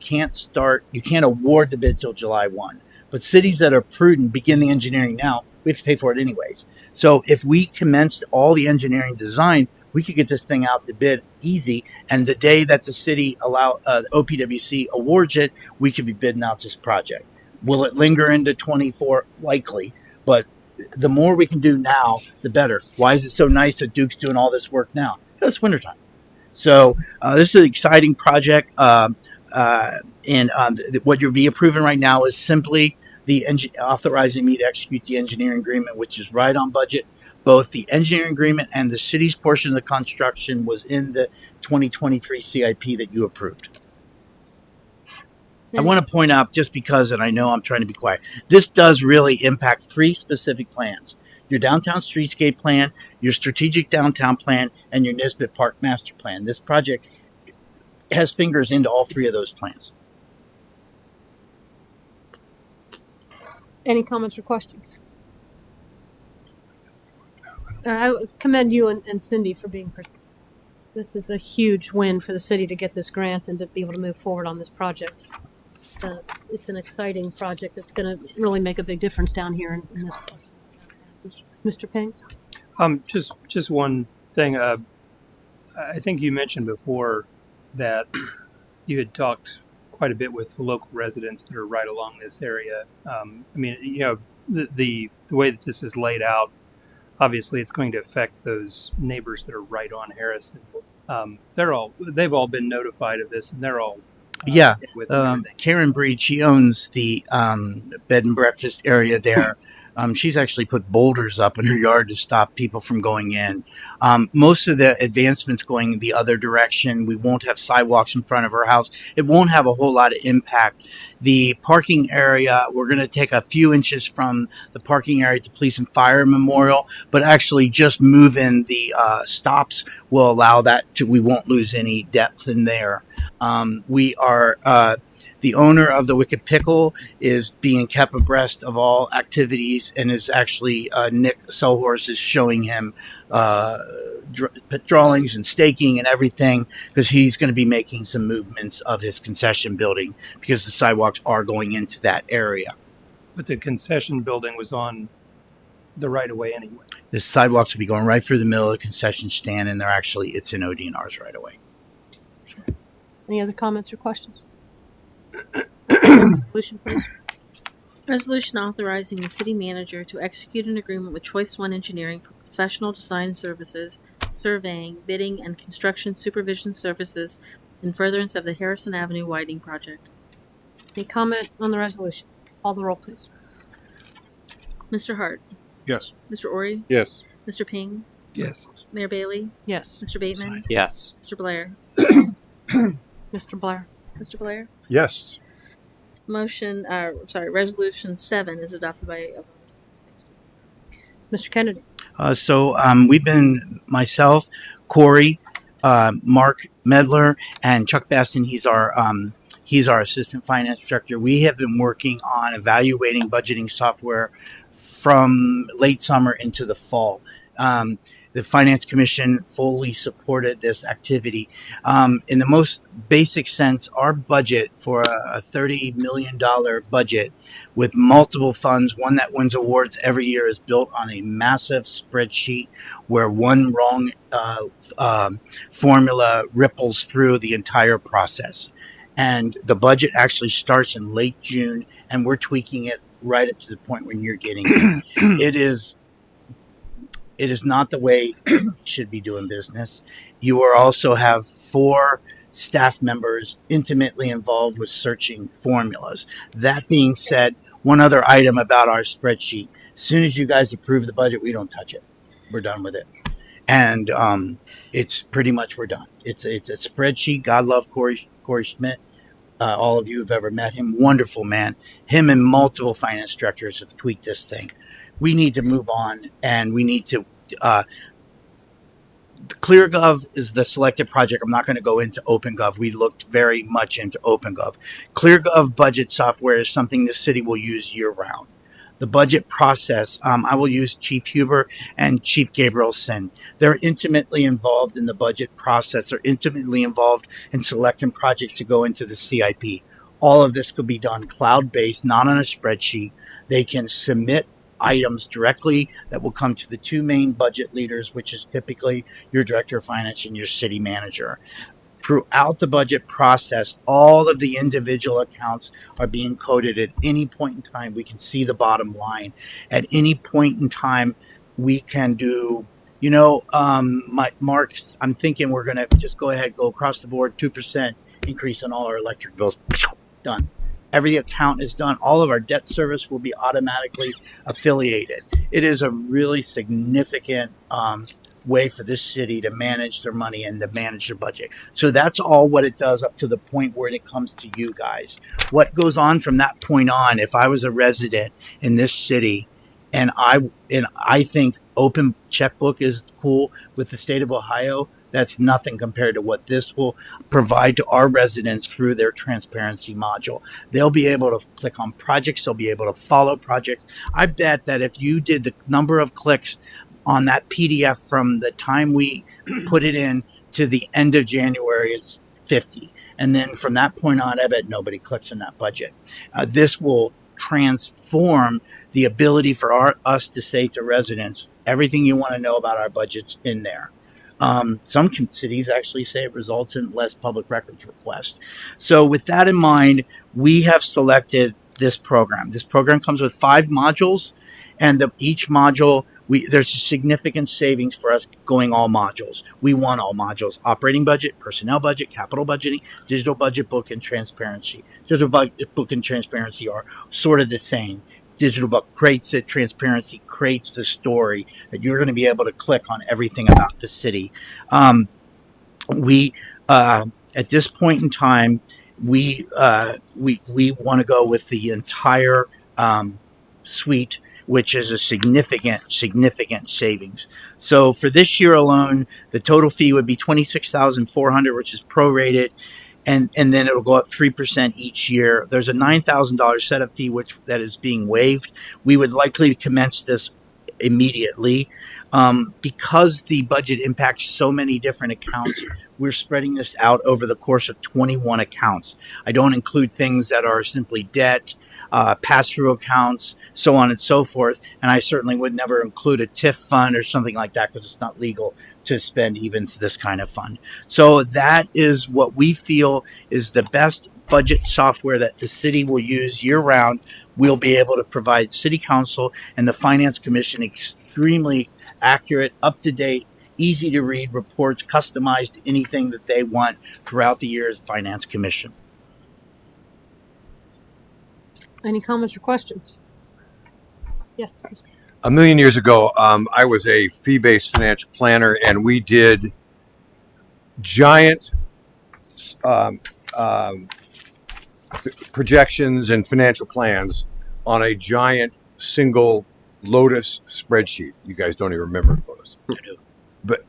can't award the bid till July 1. But cities that are prudent begin the engineering now. We have to pay for it anyways. So if we commenced all the engineering design, we could get this thing out to bid easy. And the day that the city OPWC awards it, we could be bidding out this project. Will it linger into 24? Likely. But the more we can do now, the better. Why is it so nice that Duke's doing all this work now? Because it's wintertime. So this is an exciting project. And what you'll be approving right now is simply the authorizing me to execute the engineering agreement, which is right on budget. Both the engineering agreement and the city's portion of the construction was in the 2023 CIP that you approved. I want to point out, just because, and I know I'm trying to be quiet, this does really impact 3 specific plans: your downtown streetscape plan, your strategic downtown plan, and your Nisbet Park master plan. This project has fingers into all 3 of those plans. Any comments or questions? I commend you and Cindy for being persistent. This is a huge win for the city to get this grant and to be able to move forward on this project. It's an exciting project that's going to really make a big difference down here in this place. Mr. Payne? Just one thing. I think you mentioned before that you had talked quite a bit with the local residents that are right along this area. I mean, the way that this is laid out, obviously, it's going to affect those neighbors that are right on Harrison. They've all been notified of this, and they're all Yeah. with everything. Karen Breed, she owns the bed and breakfast area there. She's actually put boulders up in her yard to stop people from going in. Most of the advancements going the other direction. We won't have sidewalks in front of her house. It won't have a whole lot of impact. The parking area, we're going to take a few inches from the parking area to Police and Fire Memorial, but actually just move in the stops will allow that to, we won't lose any depth in there. We are, the owner of the Wicked Pickle is being kept abreast of all activities and is actually, Nick Selhorse is showing him drawings and staking and everything because he's going to be making some movements of his concession building because the sidewalks are going into that area. But the concession building was on the right of way anyway. The sidewalks will be going right through the middle of the concession stand, and it's in ODNR's right away. Any other comments or questions? Resolution, please. Resolution authorizing the city manager to execute an agreement with Choice One Engineering for professional design services, surveying, bidding, and construction supervision services in furtherance of the Harrison Avenue widening project. Any comment on the resolution? Call the roll, please. Mr. Hart. Yes. Mr. Ori. Yes. Mr. Ping. Yes. Mayor Bailey. Yes. Mr. Bateman. Yes. Mr. Blair. Mr. Blair? Mr. Blair. Yes. Resolution 7 is adopted by a vote of 6 to 0. Mr. Kennedy? So we've been, myself, Corey, Mark Medler, and Chuck Baston. He's our assistant finance director. We have been working on evaluating budgeting software from late summer into the fall. The Finance Commission fully supported this activity. In the most basic sense, our budget for a $30 million budget with multiple funds, one that wins awards every year, is built on a massive spreadsheet where one wrong formula ripples through the entire process. And the budget actually starts in late June, and we're tweaking it right up to the point when you're getting it. It is not the way you should be doing business. You are also have 4 staff members intimately involved with searching formulas. That being said, one other item about our spreadsheet. As soon as you guys approve the budget, we don't touch it. We're done with it. And it's pretty much we're done. It's a spreadsheet. God love Corey Schmidt. All of you have ever met him. Wonderful man. Him and multiple finance directors have tweaked this thing. We need to move on, and we need to ClearGov is the selected project. I'm not going to go into OpenGov. We looked very much into OpenGov. ClearGov budget software is something the city will use year-round. The budget process, I will use Chief Huber and Chief Gabrielson. They're intimately involved in the budget process. They're intimately involved in selecting projects to go into the CIP. All of this could be done cloud-based, not on a spreadsheet. They can submit items directly that will come to the 2 main budget leaders, which is typically your director of finance and your city manager. Throughout the budget process, all of the individual accounts are being coded at any point in time. We can see the bottom line. At any point in time, we can do, Mark's, I'm thinking we're going to just go ahead, go across the board, 2% increase on all our electric bills. Done. Every account is done. All of our debt service will be automatically affiliated. It is a really significant way for this city to manage their money and to manage their budget. So that's all what it does up to the point where it comes to you guys. What goes on from that point on, if I was a resident in this city and I think open checkbook is cool with the state of Ohio, that's nothing compared to what this will provide to our residents through their transparency module. They'll be able to click on projects. They'll be able to follow projects. I bet that if you did the number of clicks on that PDF from the time we put it in to the end of January, it's 50. And then from that point on, I bet nobody clicks in that budget. This will transform the ability for us to say to residents, Everything you want to know about our budget's in there. Some cities actually say it results in less public records requests. So with that in mind, we have selected this program. This program comes with 5 modules, and each module, there's a significant savings for us going all modules. We want all modules: operating budget, personnel budget, capital budgeting, digital budget book, and transparency. Digital budget book and transparency are sort of the same. Digital book creates it, transparency creates the story that you're going to be able to click on everything about the city. We at this point in time, we want to go with the entire suite, which is a significant savings. So for this year alone, the total fee would be $26,400, which is prorated, and then it'll go up 3% each year. There's a $9,000 setup fee that is being waived. We would likely commence this immediately. Because the budget impacts so many different accounts, we're spreading this out over the course of 21 accounts. I don't include things that are simply debt, pass-through accounts, so on and so forth. And I certainly would never include a TIF fund or something like that, because it's not legal to spend even this kind of fund. So that is what we feel is the best budget software that the city will use year-round. We'll be able to provide City Council and the Finance Commission extremely accurate, up-to-date, easy-to-read reports, customized to anything that they want throughout the year as Finance Commission. Any comments or questions? Yes. A million years ago, I was a fee-based financial planner, and we did giant projections and financial plans on a giant single Lotus spreadsheet. You guys don't even remember Lotus. I do. But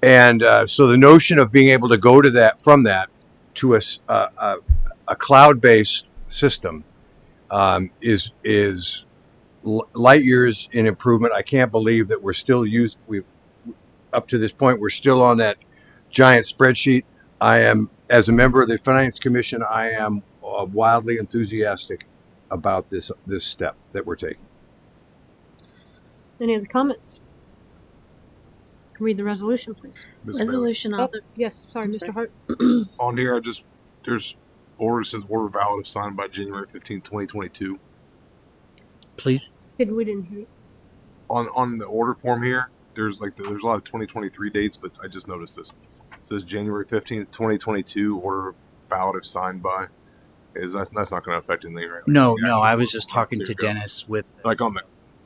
so the notion of being able to go to that from that to a cloud-based system is light years in improvement. I can't believe that we're still up to this point, we're still on that giant spreadsheet. I am, as a member of the Finance Commission, I am wildly enthusiastic about this step that we're taking. Any other comments? Read the resolution, please. Ms. Resolution Oh, author. yes, sorry, Mr. Hart. On here, there's order says order valid if signed by January 15, 2022. Please. We didn't hear you. On the order form here, there's a lot of 2023 dates, but I just noticed this. It says January 15th, 2022, order valid if signed by. That's not going to affect anything, right? No, I was just talking to Dennis with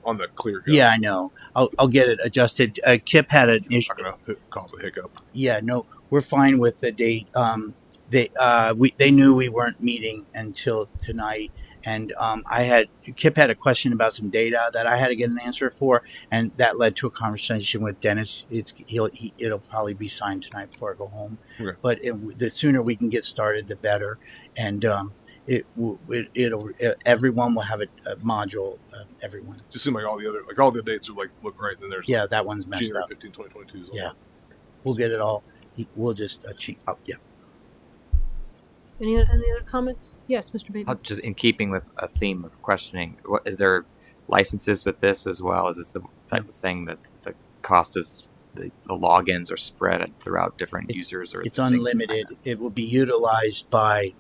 on the clear. Yeah, I know. I'll get it adjusted. Kip had an issue. Not going to cause a hiccup. Yeah, no, we're fine with the date. They knew we weren't meeting until tonight, and Kip had a question about some data that I had to get an answer for, and that led to a conversation with Dennis. It'll probably be signed tonight before I go home. Okay. But the sooner we can get started, the better. And everyone will have a module. Everyone. Just seems like all the dates are look right. Then there's that one's messed January up. 15, 2022. Yeah, we'll get it all. We'll just cheat up. Yeah. Any other comments? Yes, Mr. Baby. Just in keeping with a theme of questioning, is there licenses with this as well? Is this the type of thing that the cost is the logins are spread throughout different users, or is it's it unlimited? It will be utilized by,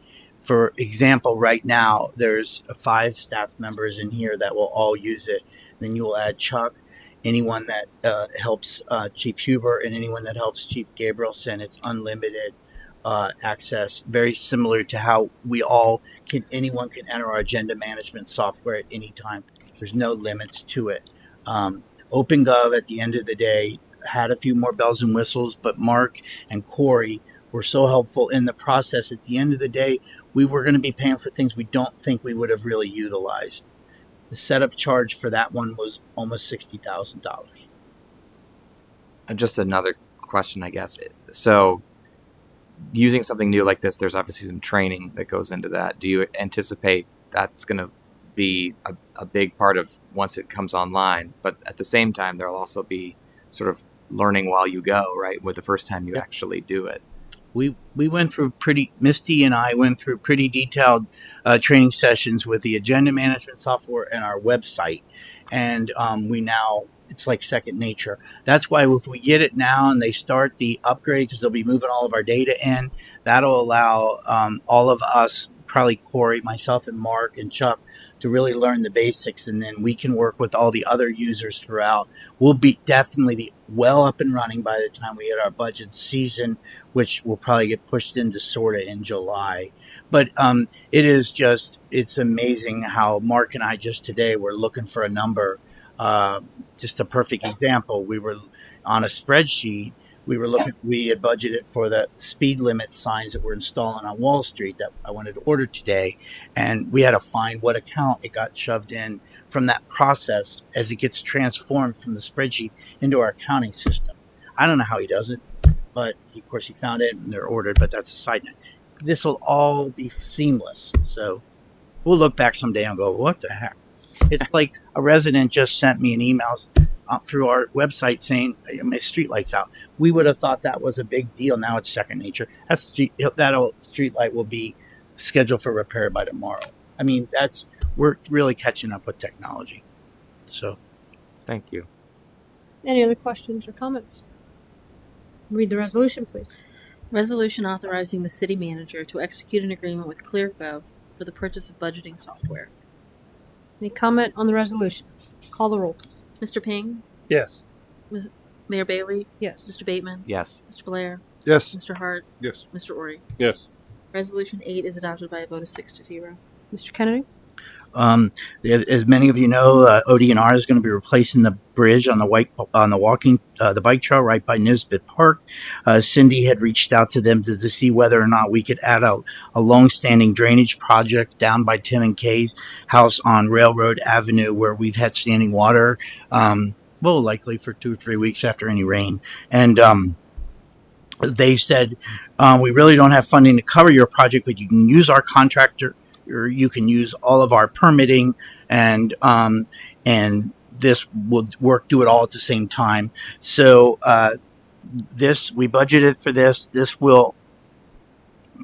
for example, right now there's 5 staff members in here that will all use it. Then you will add Chuck, anyone that helps Chief Huber, and anyone that helps Chief Gabrielson. It's unlimited access, very similar to how anyone can enter our agenda management software at any time. There's no limits to it. OpenGov at the end of the day had a few more bells and whistles, but Mark and Corey were so helpful in the process. At the end of the day, we were going to be paying for things we don't think we would have really utilized. The setup charge for that one was almost $60,000. Just another question, I guess. So, using something new like this, there's obviously some training that goes into that. Do you anticipate that's going to be a big part of once it comes online? But at the same time, there'll also be sort of learning while you go, right? With the first time you actually do it. we went through Misty and I went through pretty detailed training sessions with the agenda management software and our website, and we now it's like second nature. That's why if we get it now and they start the upgrade, because they'll be moving all of our data in, that'll allow all of us, probably Corey, myself, and Mark and Chuck, to really learn the basics, and then we can work with all the other users throughout. We'll definitely be well up and running by the time we hit our budget season, which will probably get pushed into sort of in July. But it's amazing how Mark and I just today were looking for a number. Just a perfect example. We were on a spreadsheet. We had budgeted for the speed limit signs that we're installing on Wall Street that I wanted to order today. And we had to find what account it got shoved in from that process as it gets transformed from the spreadsheet into our accounting system. I don't know how he does it, but of course he found it and they're ordered, but that's a side note. This will all be seamless. So we'll look back someday and go, what the heck? It's like a resident just sent me an email through our website saying my street light's out. We would have thought that was a big deal. Now it's second nature. That old street light will be scheduled for repair by tomorrow. I mean, we're really catching up with technology. So, Thank you. Any other questions or comments? Read the resolution, please. Resolution authorizing the city manager to execute an agreement with ClearGov for the purchase of budgeting software. Any comment on the resolution? Call the roll, please. Mr. Ping, Yes. Mayor Bailey, Yes. Mr. Bateman, Yes. Mr. Blair, Yes. Mr. Hart, Yes. Mr. Ori. Yes. Resolution 8 is adopted by a vote of 6-0. Mr. Kennedy? As many of you know, ODNR is going to be replacing the bridge on the bike trail right by Nisbet Park. Cindy had reached out to them to see whether or not we could add a long-standing drainage project down by Tim and Kay's house on Railroad Avenue, where we've had standing water, likely for 2 or 3 weeks after any rain. And they said, we really don't have funding to cover your project, but you can use our contractor, or you can use all of our permitting, and this will do it all at the same time. So we budgeted for this. This will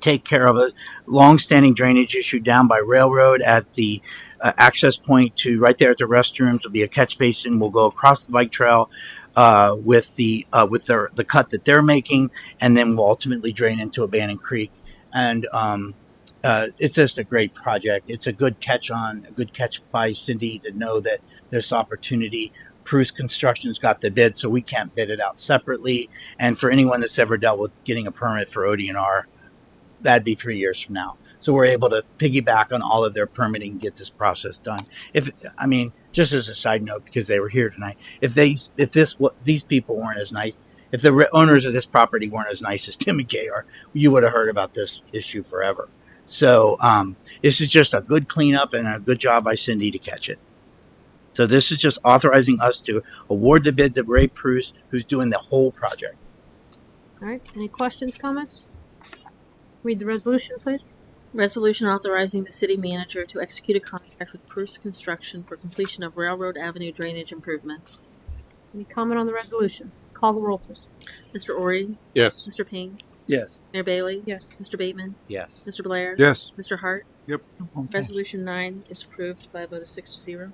take care of a long-standing drainage issue down by Railroad at the access point to right there at the restrooms. Will be a catch basin. We'll go across the bike trail with the cut that they're making, and then we'll ultimately drain into Abandon Creek. And it's just a great project. It's a good catch by Cindy to know that there's opportunity. Bruce Construction's got the bid, so we can't bid it out separately. And for anyone that's ever dealt with getting a permit for ODNR, that'd be 3 years from now. So we're able to piggyback on all of their permitting and get this process done. Just as a side note, because they were here tonight, if these people weren't as nice, if the owners of this property weren't as nice as Tim and Kay are, you would have heard about this issue forever. So this is just a good cleanup and a good job by Cindy to catch it. So this is just authorizing us to award the bid to Ray Bruce, who's doing the whole project. All right. Any questions, comments? Read the resolution, please. Resolution authorizing the city manager to execute a contract with Bruce Construction for completion of Railroad Avenue drainage improvements. Any comment on the resolution? Call the roll, please. Mr. Ori, Yes. Mr. Ping, Yes. Mayor Bailey, Yes. Mr. Bateman, Yes. Mr. Blair, Yes. Mr. Hart. Yep. Resolution 9 is approved by a vote of 6-0.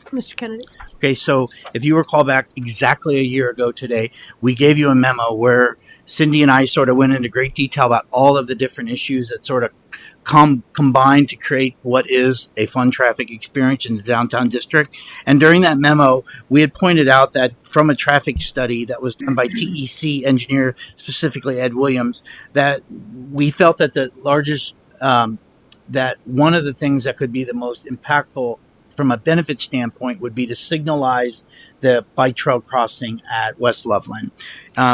Mr. Kennedy? Okay, so if you recall back exactly a year ago today, we gave you a memo where Cindy and I sort of went into great detail about all of the different issues that sort of combined to create what is a fun traffic experience in the downtown district. And during that memo, we had pointed out that from a traffic study that was done by TEC engineer, specifically Ed Williams, that we felt that that one of the things that could be the most impactful from a benefit standpoint would be to signalize the bike trail crossing at West Loveland.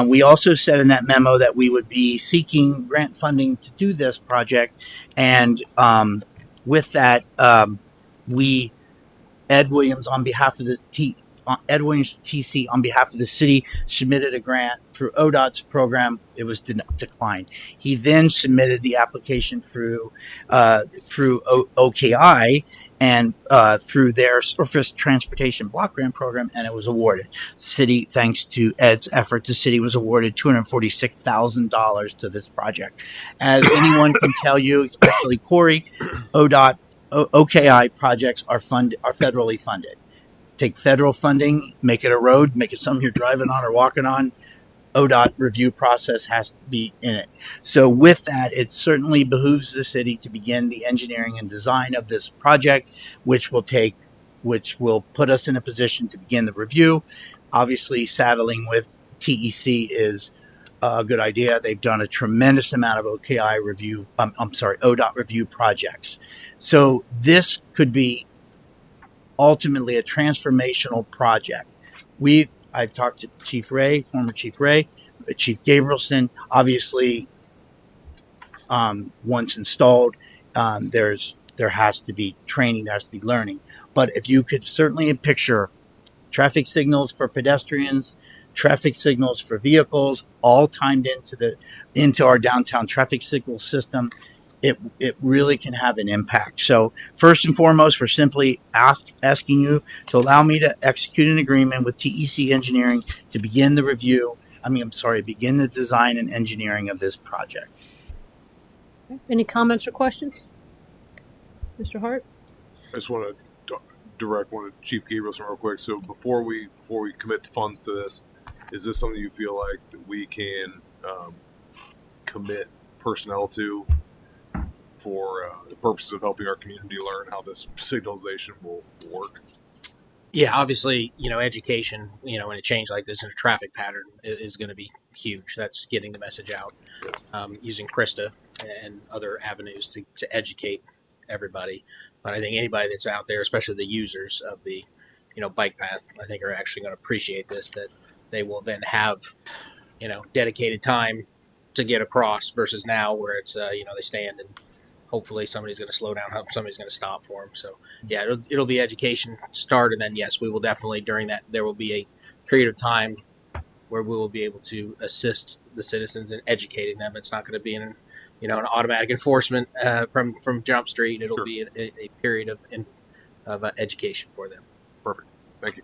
We also said in that memo that we would be seeking grant funding to do this project. And with that, Ed Williams, on behalf of Ed Williams TC, on behalf of the city, submitted a grant through ODOT's program. It was declined. He then submitted the application through OKI and through their Surface Transportation Block Grant Program, and it was awarded. City, thanks to Ed's effort, the city was awarded $246,000 to this project. As anyone can tell you, especially Corey, OKI projects are federally funded. Take federal funding, make it a road, make it something you're driving on or walking on. ODOT review process has to be in it. So with that, it certainly behooves the city to begin the engineering and design of this project, which will put us in a position to begin the review. Obviously, saddling with TEC is a good idea. They've done a tremendous amount of ODOT review projects. So this could be ultimately a transformational project. I've talked to Chief Ray, former Chief Ray, Chief Gabrielson. Obviously, once installed, there has to be training, there has to be learning. But if you could certainly picture traffic signals for pedestrians, traffic signals for vehicles, all timed into our downtown traffic signal system, it really can have an impact. So first and foremost, we're simply asking you to allow me to execute an agreement with TEC Engineering to begin the begin the design and engineering of this project. Any comments or questions? Mr. Hart? I just want to direct one to Chief Gabrielson real quick. So before we commit funds to this, is this something you feel like that we can commit personnel to for the purposes of helping our community learn how this signalization will work? Yeah, obviously, education, in a change like this in a traffic pattern is going to be huge. That's getting the message out, using Krista and other avenues to educate everybody. But I think anybody that's out there, especially the users of the, bike path, I think are actually going to appreciate this, that they will then have, dedicated time to get across versus now where it's, they stand and hopefully somebody's going to slow down, somebody's going to stop for them. So yeah, it'll be education to start. And then yes, we will definitely, during that, there will be a period of time where we will be able to assist the citizens in educating them. It's not going to be an automatic enforcement from Jump Street. It'll be a period of education for them. Perfect. Thank you.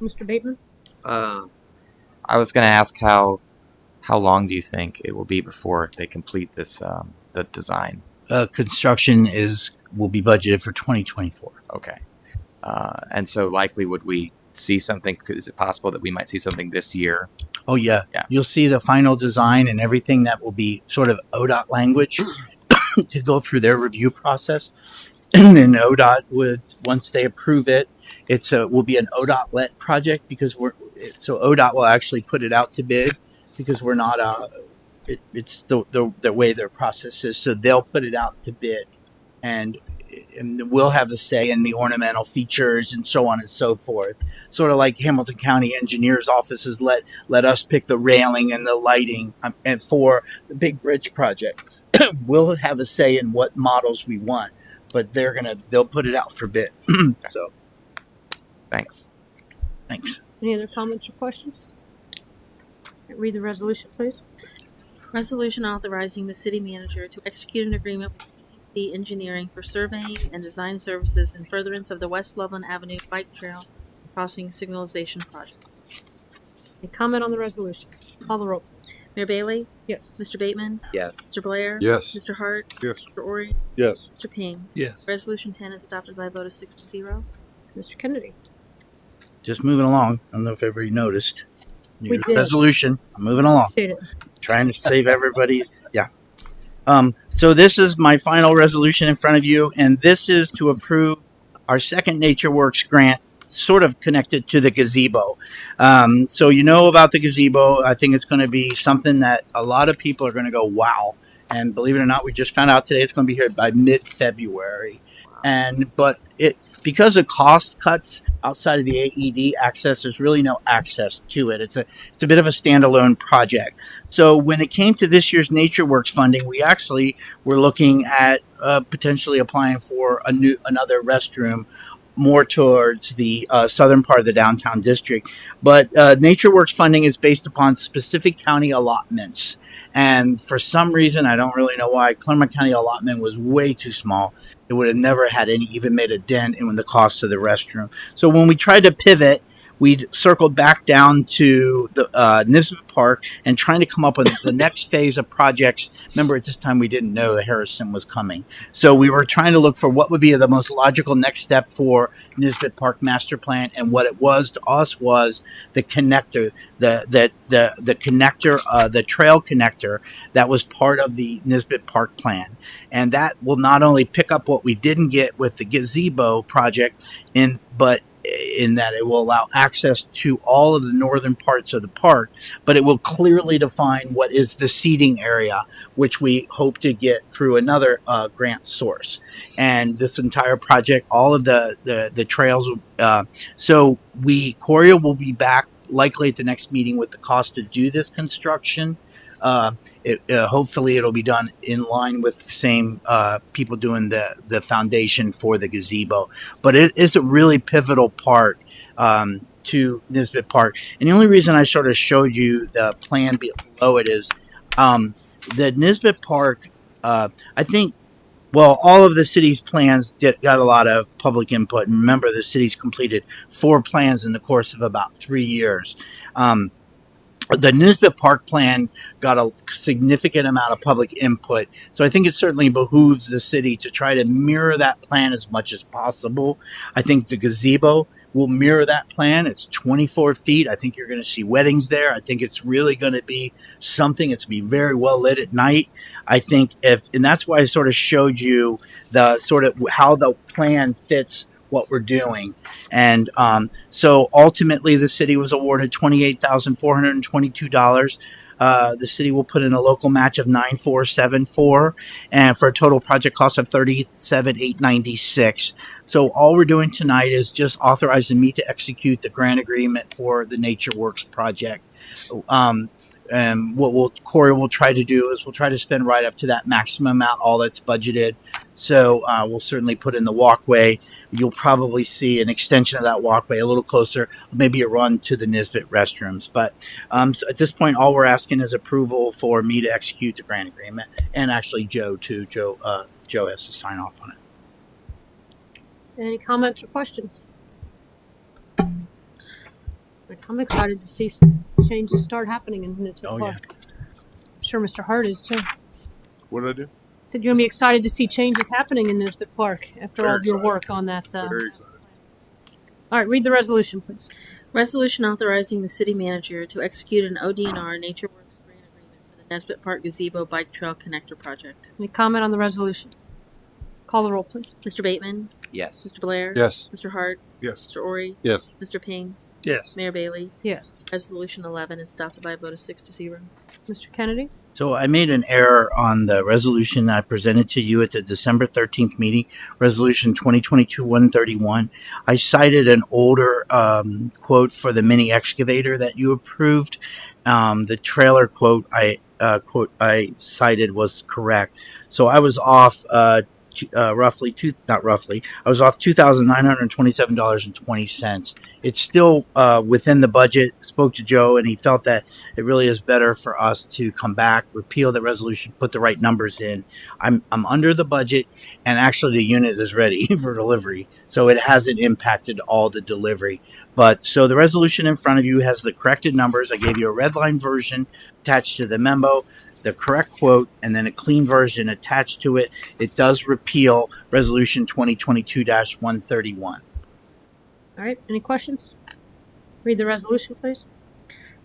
Mr. Bateman? I was going to ask how long do you think it will be before they complete this the design? Construction will be budgeted for 2024. Okay. And so likely would we see something? Is it possible that we might see something this year? Oh, yeah. You'll see the final design and everything that will be sort of ODOT language to go through their review process. And then ODOT would, once they approve it, will be an ODOT-led project because so ODOT will actually put it out to bid because we're not it's the way their process is. So they'll put it out to bid and we'll have a say in the ornamental features and so on and so forth. Sort of like Hamilton County Engineers offices let us pick the railing and the lighting and for the big bridge project. We'll have a say in what models we want, but they'll put it out for bid. So Thanks. Any other comments or questions? Read the resolution, please. Resolution authorizing the city manager to execute an agreement with TEC Engineering for surveying and design services in furtherance of the West Loveland Avenue Bike Trail Crossing Signalization Project. Any comment on the resolution? Call the roll, please. Mayor Bailey? Yes. Mr. Bateman? Yes. Mr. Blair? Yes. Mr. Hart? Yes. Mr. Ori? Yes. Mr. Ping? Yes. Resolution 10 is adopted by a vote of 6-0. Mr. Kennedy? just moving along. I don't know if everybody noticed. We did. Resolution. I'm moving along. Appreciate it. Trying to save everybody. Yeah. So this is my final resolution in front of you, and this is to approve our second Nature Works grant, sort of connected to the gazebo. So you know about the gazebo. I think it's going to be something that a lot of people are going to go, wow. And believe it or not, we just found out today it's going to be here by mid-February. But because of cost cuts outside of the AED access, there's really no access to it. It's a bit of a standalone project. So when it came to this year's Nature Works funding, we actually were looking at potentially applying for another restroom more towards the southern part of the downtown district. But NatureWorks funding is based upon specific county allotments. And for some reason, I don't really know why, Claremont County allotment was way too small. It would have never had any, even made a dent in the cost of the restroom. So when we tried to pivot, we circled back down to the Nisbet Park and trying to come up with the next phase of projects. Remember, at this time, we didn't know that Harrison was coming. So we were trying to look for what would be the most logical next step for Nisbet Park Master Plan. And what it was to us was the connector, the connector, the trail connector that was part of the Nisbet Park Plan. And that will not only pick up what we didn't get with the gazebo project, but in that it will allow access to all of the northern parts of the park, but it will clearly define what is the seating area, which we hope to get through another grant source. And this entire project, all of the trails, so Coria will be back likely at the next meeting with the cost to do this construction. Hopefully it'll be done in line with the same people doing the foundation for the gazebo. But it is a really pivotal part to Nisbet Park. And the only reason I sort of showed you the plan below it is the Nisbet Park, I think, well, all of the city's plans got a lot of public input. And remember, the city's completed 4 plans in the course of about 3 years. The Nisbet Park plan got a significant amount of public input. So I think it certainly behooves the city to try to mirror that plan as much as possible. I think the gazebo will mirror that plan. It's 24 feet. I think you're going to see weddings there. I think it's really going to be something. It's going to be very well lit at night. I think and that's why I sort of showed you the sort of how the plan fits what we're doing. And so ultimately the city was awarded $28,422. The city will put in a local match of $9,474 and for a total project cost of $37,896. So all we're doing tonight is just authorizing me to execute the grant agreement for the NatureWorks project. And what Corey will try to do is we'll try to spend right up to that maximum amount, all that's budgeted. So we'll certainly put in the walkway. You'll probably see an extension of that walkway a little closer, maybe a run to the Nisbet restrooms. But so at this point, all we're asking is approval for me to execute the grant agreement, and actually Joe too. Joe has to sign off on it. Any comments or questions? I'm excited to see changes start happening in Nisbet Park. Yeah. I'm sure Mr. Hart is too. What did I do? Said you're gonna be excited to see changes happening in Nisbet Park after Very all of your excited. work on that. Very excited. All right, read the resolution, please. Resolution authorizing the city manager to execute an ODNR NatureWorks grant agreement for the Nesbitt Park Gazebo Bike Trail Connector Project. Any comment on the resolution? Call the roll, please. Mr. Bateman? Yes. Mr. Blair? Yes. Mr. Hart? Yes. Mr. Ori? Yes. Mr. Ping? Yes. Mayor Bailey? Yes. Resolution 11 is adopted by a vote of 6-0. Mr. Kennedy? So I made an error on the resolution I presented to you at the December 13th meeting, Resolution 2022-131. I cited an older quote for the mini excavator that you approved. The trailer quote I cited was correct. So I was off I was off $2,927.20. It's still within the budget. I spoke to Joe, and he felt that it really is better for us to come back, repeal the resolution, put the right numbers in. I'm under the budget, and actually the unit is ready for delivery, so it hasn't impacted all the delivery. But so the resolution in front of you has the corrected numbers. I gave you a red line version attached to the memo, the correct quote, and then a clean version attached to it. It does repeal Resolution 2022-131. All right, any questions? Read the resolution, please.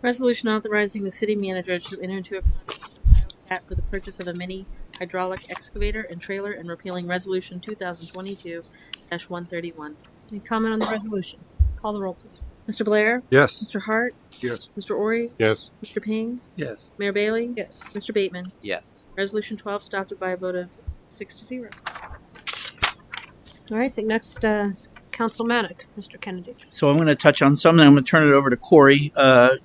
Resolution authorizing the city manager to enter into a contract with Pilot for the purchase of a mini hydraulic excavator and trailer and repealing Resolution 2022-131. Any comment on the resolution? Call the roll, please. Mr. Blair? Yes. Mr. Hart? Yes. Mr. Ori? Yes. Mr. Ping? Yes. Mayor Bailey? Yes. Mr. Bateman? Yes. Resolution 12 is adopted by a vote of 6-0. All right, I think next is Council Manick, Mr. Kennedy. So I'm going to touch on something. I'm going to turn it over to Corey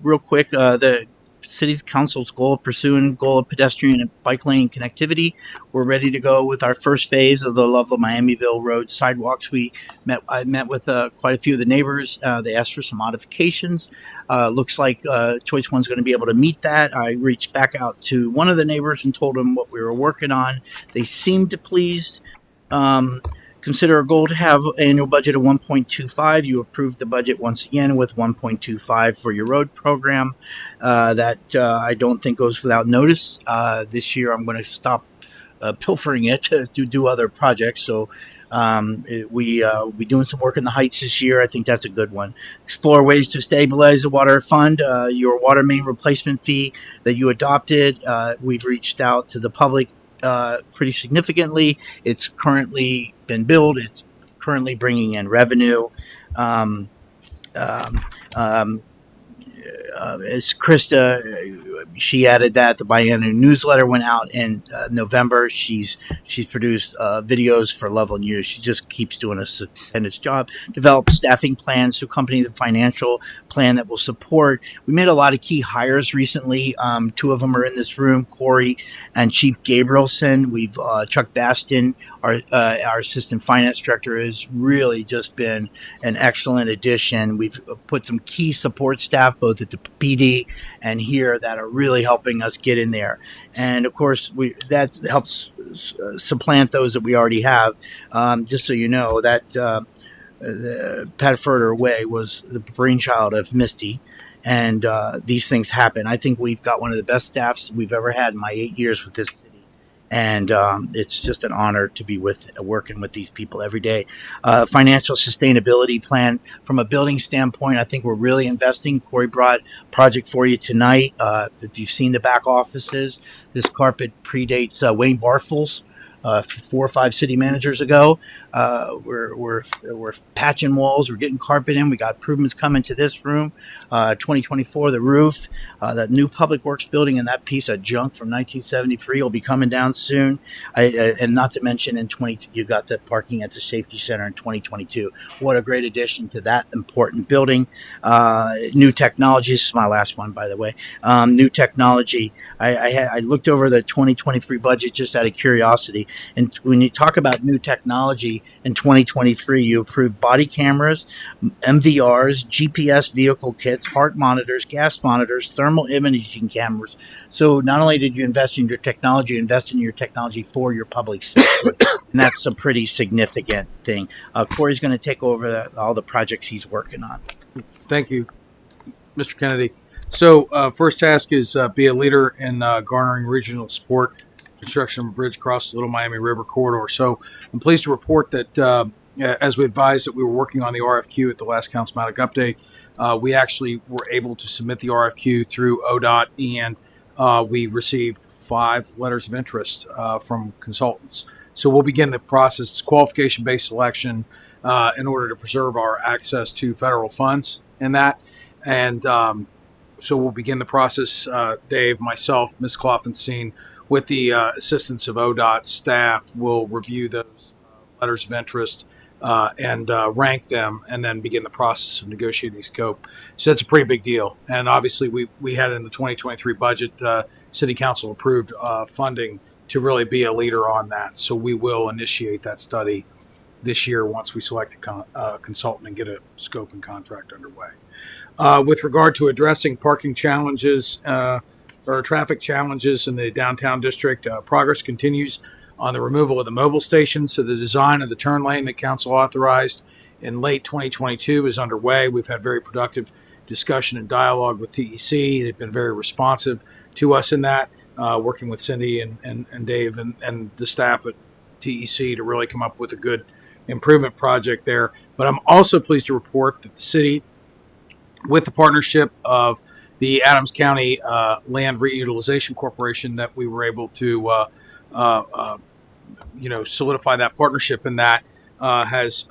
real quick. The City Council's goal of pursuing goal of pedestrian and bike lane connectivity. We're ready to go with our first phase of the Loveland Miamiville Road sidewalks. I met with quite a few of the neighbors. They asked for some modifications. Looks like Choice One's going to be able to meet that. I reached back out to one of the neighbors and told them what we were working on. They seemed pleased. Consider a goal to have annual budget of 1.25. You approved the budget once again with 1.25 for your road program. That I don't think goes without notice. This year I'm going to stop pilfering it to do other projects. So we'll be doing some work in the Heights this year. I think that's a good one. Explore ways to stabilize the water fund. Your water main replacement fee that you adopted. We've reached out to the public pretty significantly. It's currently been billed. It's currently bringing in revenue. As Krista, she added that the biannual newsletter went out in November. She's produced videos for Loveland News. She just keeps doing a stupendous job. Develop staffing plans to accompany the financial plan that will support. We made a lot of key hires recently. Two of them are in this room, Corey and Chief Gabrielson. We've Chuck Baston, our assistant finance director, has really just been an excellent addition. We've put some key support staff both at the PD and here that are really helping us get in there. And of course, that helps supplant those that we already have. Just so you know, that the Padford Way was the brainchild of Misty. And these things happen. I think we've got one of the best staffs we've ever had in my 8 years with this. And it's just an honor to be working with these people every day. Financial sustainability plan from a building standpoint, I think we're really investing. Corey brought a project for you tonight. If you've seen the back offices, this carpet predates Wayne Barfels. 4 or 5 city managers ago. We're patching walls. We're getting carpet in. We got improvements coming to this room. 2024, the roof, that new public works building, and that piece of junk from 1973 will be coming down soon. And not to mention you got the parking at the safety center in 2022. What a great addition to that important building. New technology. This is my last one, by the way. New technology. I looked over the 2023 budget just out of curiosity. And when you talk about new technology in 2023, you approved body cameras, MVRs, GPS vehicle kits, heart monitors, gas monitors, thermal imaging cameras. So not only did you invest in your technology, you invest in your technology for your public safety. And that's a pretty significant thing. Corey's going to take over all the projects he's working on. Thank you, Mr. Kennedy. So first task is be a leader in garnering regional support construction of a bridge across the Little Miami River corridor. So I'm pleased to report that as we advised that we were working on the RFQ at the last Councilmatic update, we actually were able to submit the RFQ through ODOT, and we received 5 letters of interest from consultants. So we'll begin the process. It's qualification-based selection in order to preserve our access to federal funds in that. And so we'll begin the process, Dave, myself, Ms. Kloffenstein, with the assistance of ODOT staff, will review those letters of interest and rank them, and then begin the process of negotiating scope. So that's a pretty big deal. And obviously, we had in the 2023 budget, City Council approved funding to really be a leader on that. So we will initiate that study this year once we select a consultant and get a scope and contract underway. With regard to addressing parking challenges, or traffic challenges in the downtown district, progress continues on the removal of the mobile stations. So the design of the turn lane that council authorized in late 2022 is underway. We've had very productive discussion and dialogue with TEC. They've been very responsive to us in that, working with Cindy and Dave and the staff at TEC to really come up with a good improvement project there. But I'm also pleased to report that the city, with the partnership of the Adams County Land Reutilization Corporation, that we were able to, solidify that partnership, and that has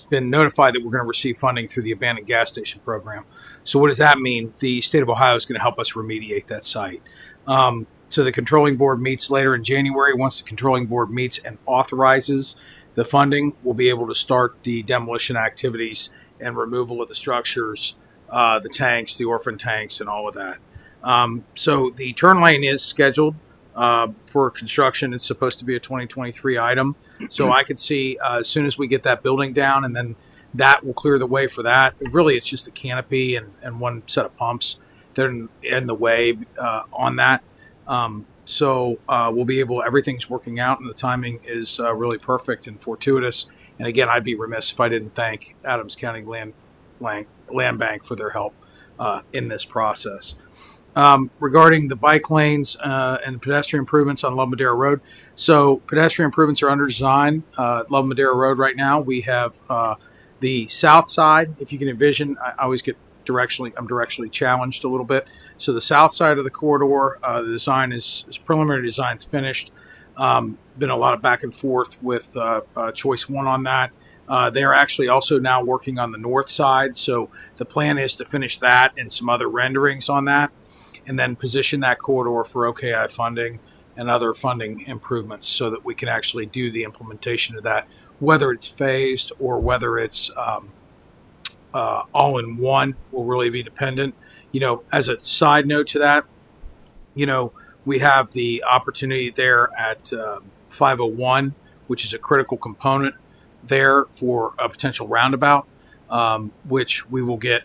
been notified that we're going to receive funding through the Abandoned Gas Station Program. So what does that mean? The state of Ohio is going to help us remediate that site. So the controlling board meets later in January. Once the controlling board meets and authorizes the funding, we'll be able to start the demolition activities and removal of the structures, the tanks, the orphan tanks, and all of that. So the turn lane is scheduled for construction. It's supposed to be a 2023 item. So I could see as soon as we get that building down, and then that will clear the way for that. Really, it's just a canopy and one set of pumps that are in the way on that. So we'll be able, everything's working out, and the timing is really perfect and fortuitous. And again, I'd be remiss if I didn't thank Adams County Land Bank for their help in this process. Regarding the bike lanes and pedestrian improvements on Love Madera Road. So pedestrian improvements are under design at Love Madera Road right now. We have the south side, if you can envision, I always get I'm directionally challenged a little bit. So the south side of the corridor, the design is preliminary design's finished. Been a lot of back and forth with Choice One on that. They are actually also now working on the north side. So the plan is to finish that and some other renderings on that, and then position that corridor for OKI funding and other funding improvements so that we can actually do the implementation of that, whether it's phased or whether it's all in one will really be dependent. As a side note to that, we have the opportunity there at 501, which is a critical component there for a potential roundabout, which we'll get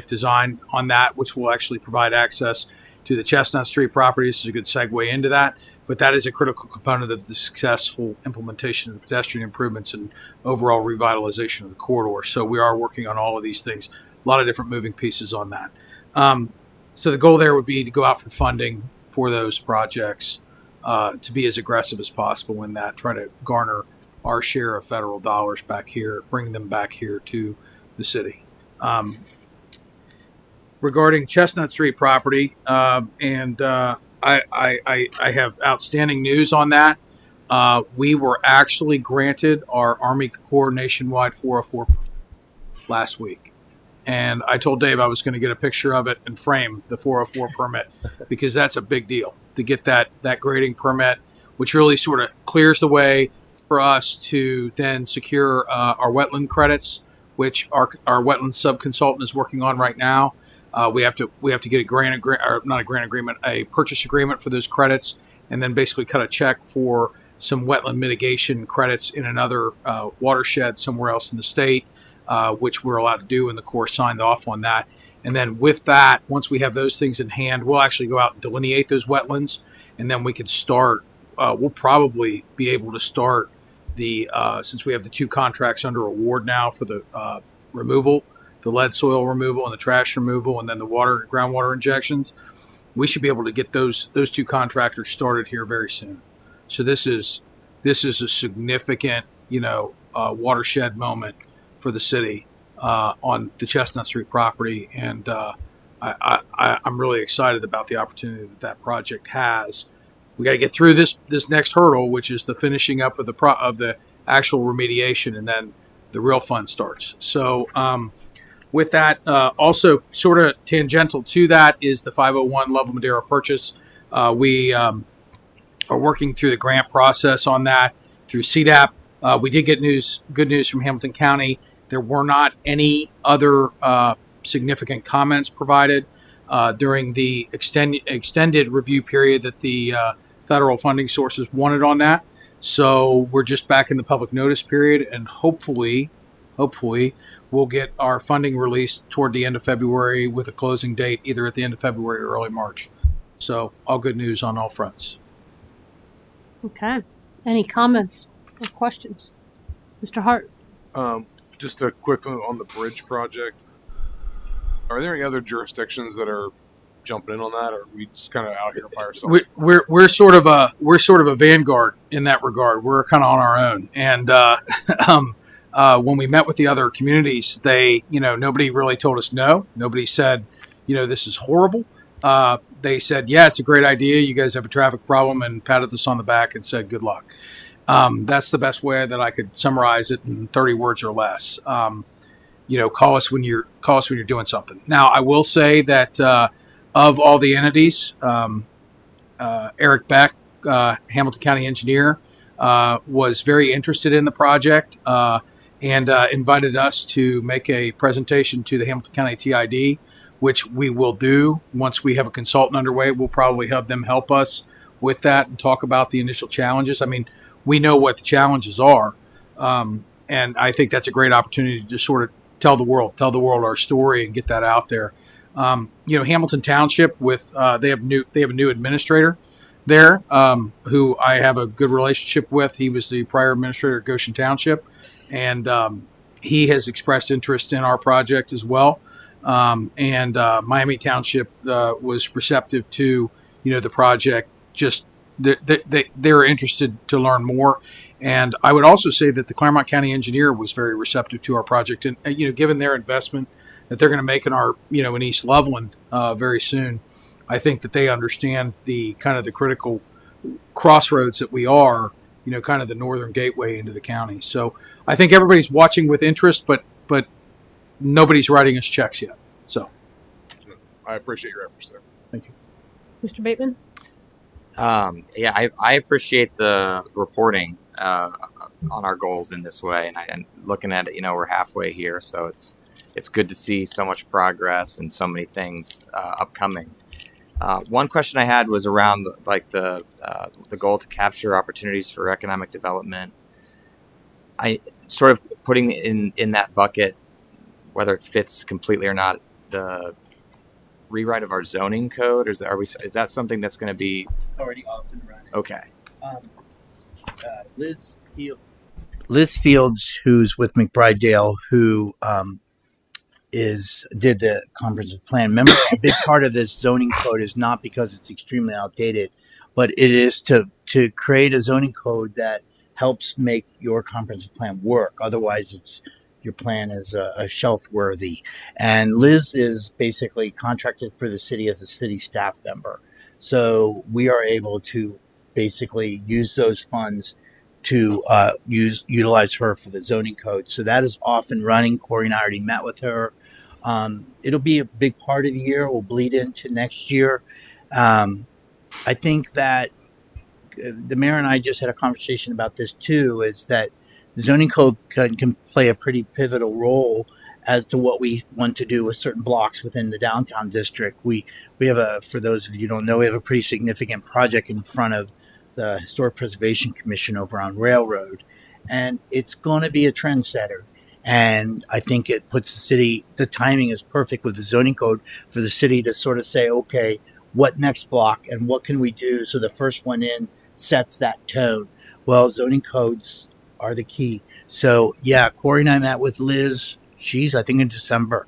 design on that, which will actually provide access to the Chestnut Street property. This is a good segue into that, but that is a critical component of the successful implementation of the pedestrian improvements and overall revitalization of the corridor. So we are working on all of these things, a lot of different moving pieces on that. So the goal there would be to go out for funding for those projects, to be as aggressive as possible in that, try to garner our share of federal dollars back here, bring them back here to the city. Regarding Chestnut Street property, I have outstanding news on that. We were actually granted our Army Corps nationwide 404 last week. And I told Dave I was going to get a picture of it and frame the 404 permit, because that's a big deal to get that grading permit, which really sort of clears the way for us to then secure our wetland credits, which our wetland sub-consultant is working on right now. We have to get a purchase agreement for those credits, and then basically cut a check for some wetland mitigation credits in another watershed somewhere else in the state, which we're allowed to do, and the Corps signed off on that. And then with that, once we have those things in hand, we'll actually go out and delineate those wetlands, and then we can start. We'll probably be able to start since we have the two contracts under award now for the removal, the lead soil removal and the trash removal, and then the groundwater injections. We should be able to get those two contractors started here very soon. So this is a significant, watershed moment for the city on the Chestnut Street property, and I'm really excited about the opportunity that project has. We got to get through this next hurdle, which is the finishing up of the actual remediation, and then the real fun starts. So with that, also sort of tangential to that is the 501 Love Madera purchase. We are working through the grant process on that through CDAP. We did get good news from Hamilton County. There were not any other significant comments provided during the extended review period that the federal funding sources wanted on that. So we're just back in the public notice period, and hopefully we'll get our funding released toward the end of February with a closing date either at the end of February or early March. So all good news on all fronts. Okay. Any comments or questions? Mr. Hart? Just a quick one on the bridge project. Are there any other jurisdictions that are jumping in on that, or are we just kind of out here by ourselves? We're sort of a vanguard in that regard. We're kind of on our own, and when we met with the other communities, nobody really told us no. Nobody said, this is horrible. They said, yeah, it's a great idea. You guys have a traffic problem, and patted us on the back and said, good luck. That's the best way that I could summarize it in 30 words or less. Call us when you're doing something. Now, I will say that of all the entities, Eric Beck, Hamilton County engineer, was very interested in the project and invited us to make a presentation to the Hamilton County TID, which we will do once we have a consultant underway. We'll probably have them help us with that and talk about the initial challenges. I mean, we know what the challenges are, and I think that's a great opportunity to just sort of tell the world our story and get that out there. Hamilton Township they have a new administrator there, who I have a good relationship with. He was the prior administrator at Goshen Township, and he has expressed interest in our project as well. Miami Township was receptive to the project. Just they're interested to learn more. And I would also say that the Claremont County engineer was very receptive to our project, and given their investment that they're going to make in our in East Loveland very soon, I think that they understand the kind of the critical crossroads that we are, kind of the northern gateway into the county. So I think everybody's watching with interest, but nobody's writing us checks yet. So I appreciate your efforts there. Thank you, Mr. Bateman. I appreciate the reporting on our goals in this way, and looking at it, we're halfway here, so it's good to see so much progress and so many things upcoming. One question I had was around the goal to capture opportunities for economic development. I sort of putting in that bucket, whether it fits completely or not, the rewrite of our zoning code, or is that something that's going to be? It's already off and running. Okay. Liz Fields, who's with McBride Dale, who did the comprehensive plan. Remember, a big part of this zoning code is not because it's extremely outdated, but it is to create a zoning code that helps make your comprehensive plan work. Otherwise, your plan is shelf worthy. And Liz is basically contracted for the city as a city staff member. So we are able to basically use those funds to utilize her for the zoning code. So that is off and running. Corey and I already met with her. It'll be a big part of the year. We'll bleed into next year. I think that the mayor and I just had a conversation about this too, is that the zoning code can play a pretty pivotal role as to what we want to do with certain blocks within the downtown district. We have for those of you who don't know, we have a pretty significant project in front of the Historic Preservation Commission over on Railroad, and it's going to be a trendsetter. And I think it puts the timing is perfect with the zoning code for the city to sort of say, okay, what next block and what can we do? So the first one in sets that tone. Well, zoning codes are the key. So yeah, Corey and I met with Liz. She's, I think, in December,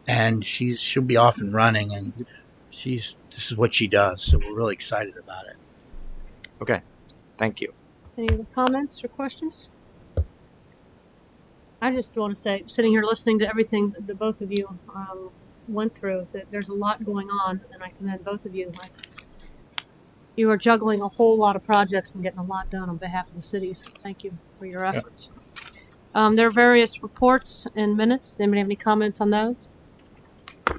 and she'll be off and running, and this is what she does. So we're really excited about it. Okay, thank you. Any other comments or questions? I just want to say, sitting here listening to everything that both of you went through, that there's a lot going on, and I commend both of you. You are juggling a whole lot of projects and getting a lot done on behalf of the cities. Thank you for your efforts. There are various reports and minutes. Does anybody have any comments on those? All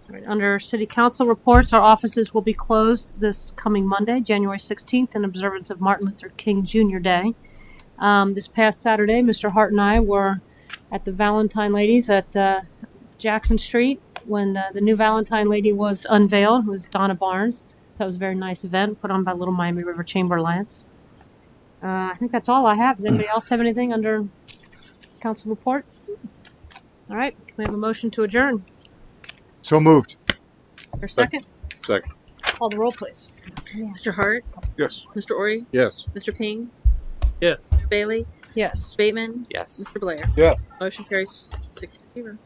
right, under City Council reports, our offices will be closed this coming Monday, January 16th, in observance of Martin Luther King Jr. Day. This past Saturday, Mr. Hart and I were at the Valentine Ladies at Jackson Street when the new Valentine Lady was unveiled. It was Donna Barnes. So that was a very nice event put on by Little Miami River Chamber Alliance. I think that's all I have. Does anybody else have anything under council report? All right. Can we have a motion to adjourn? So moved. For a second? Second. Call the roll, please. Mr. Hart? Yes. Mr. Ori? Yes. Mr. Ping? yes. Mr. Bailey? Yes. Bateman? Yes. Mr. Blair? Yeah. Motion carries 6-0.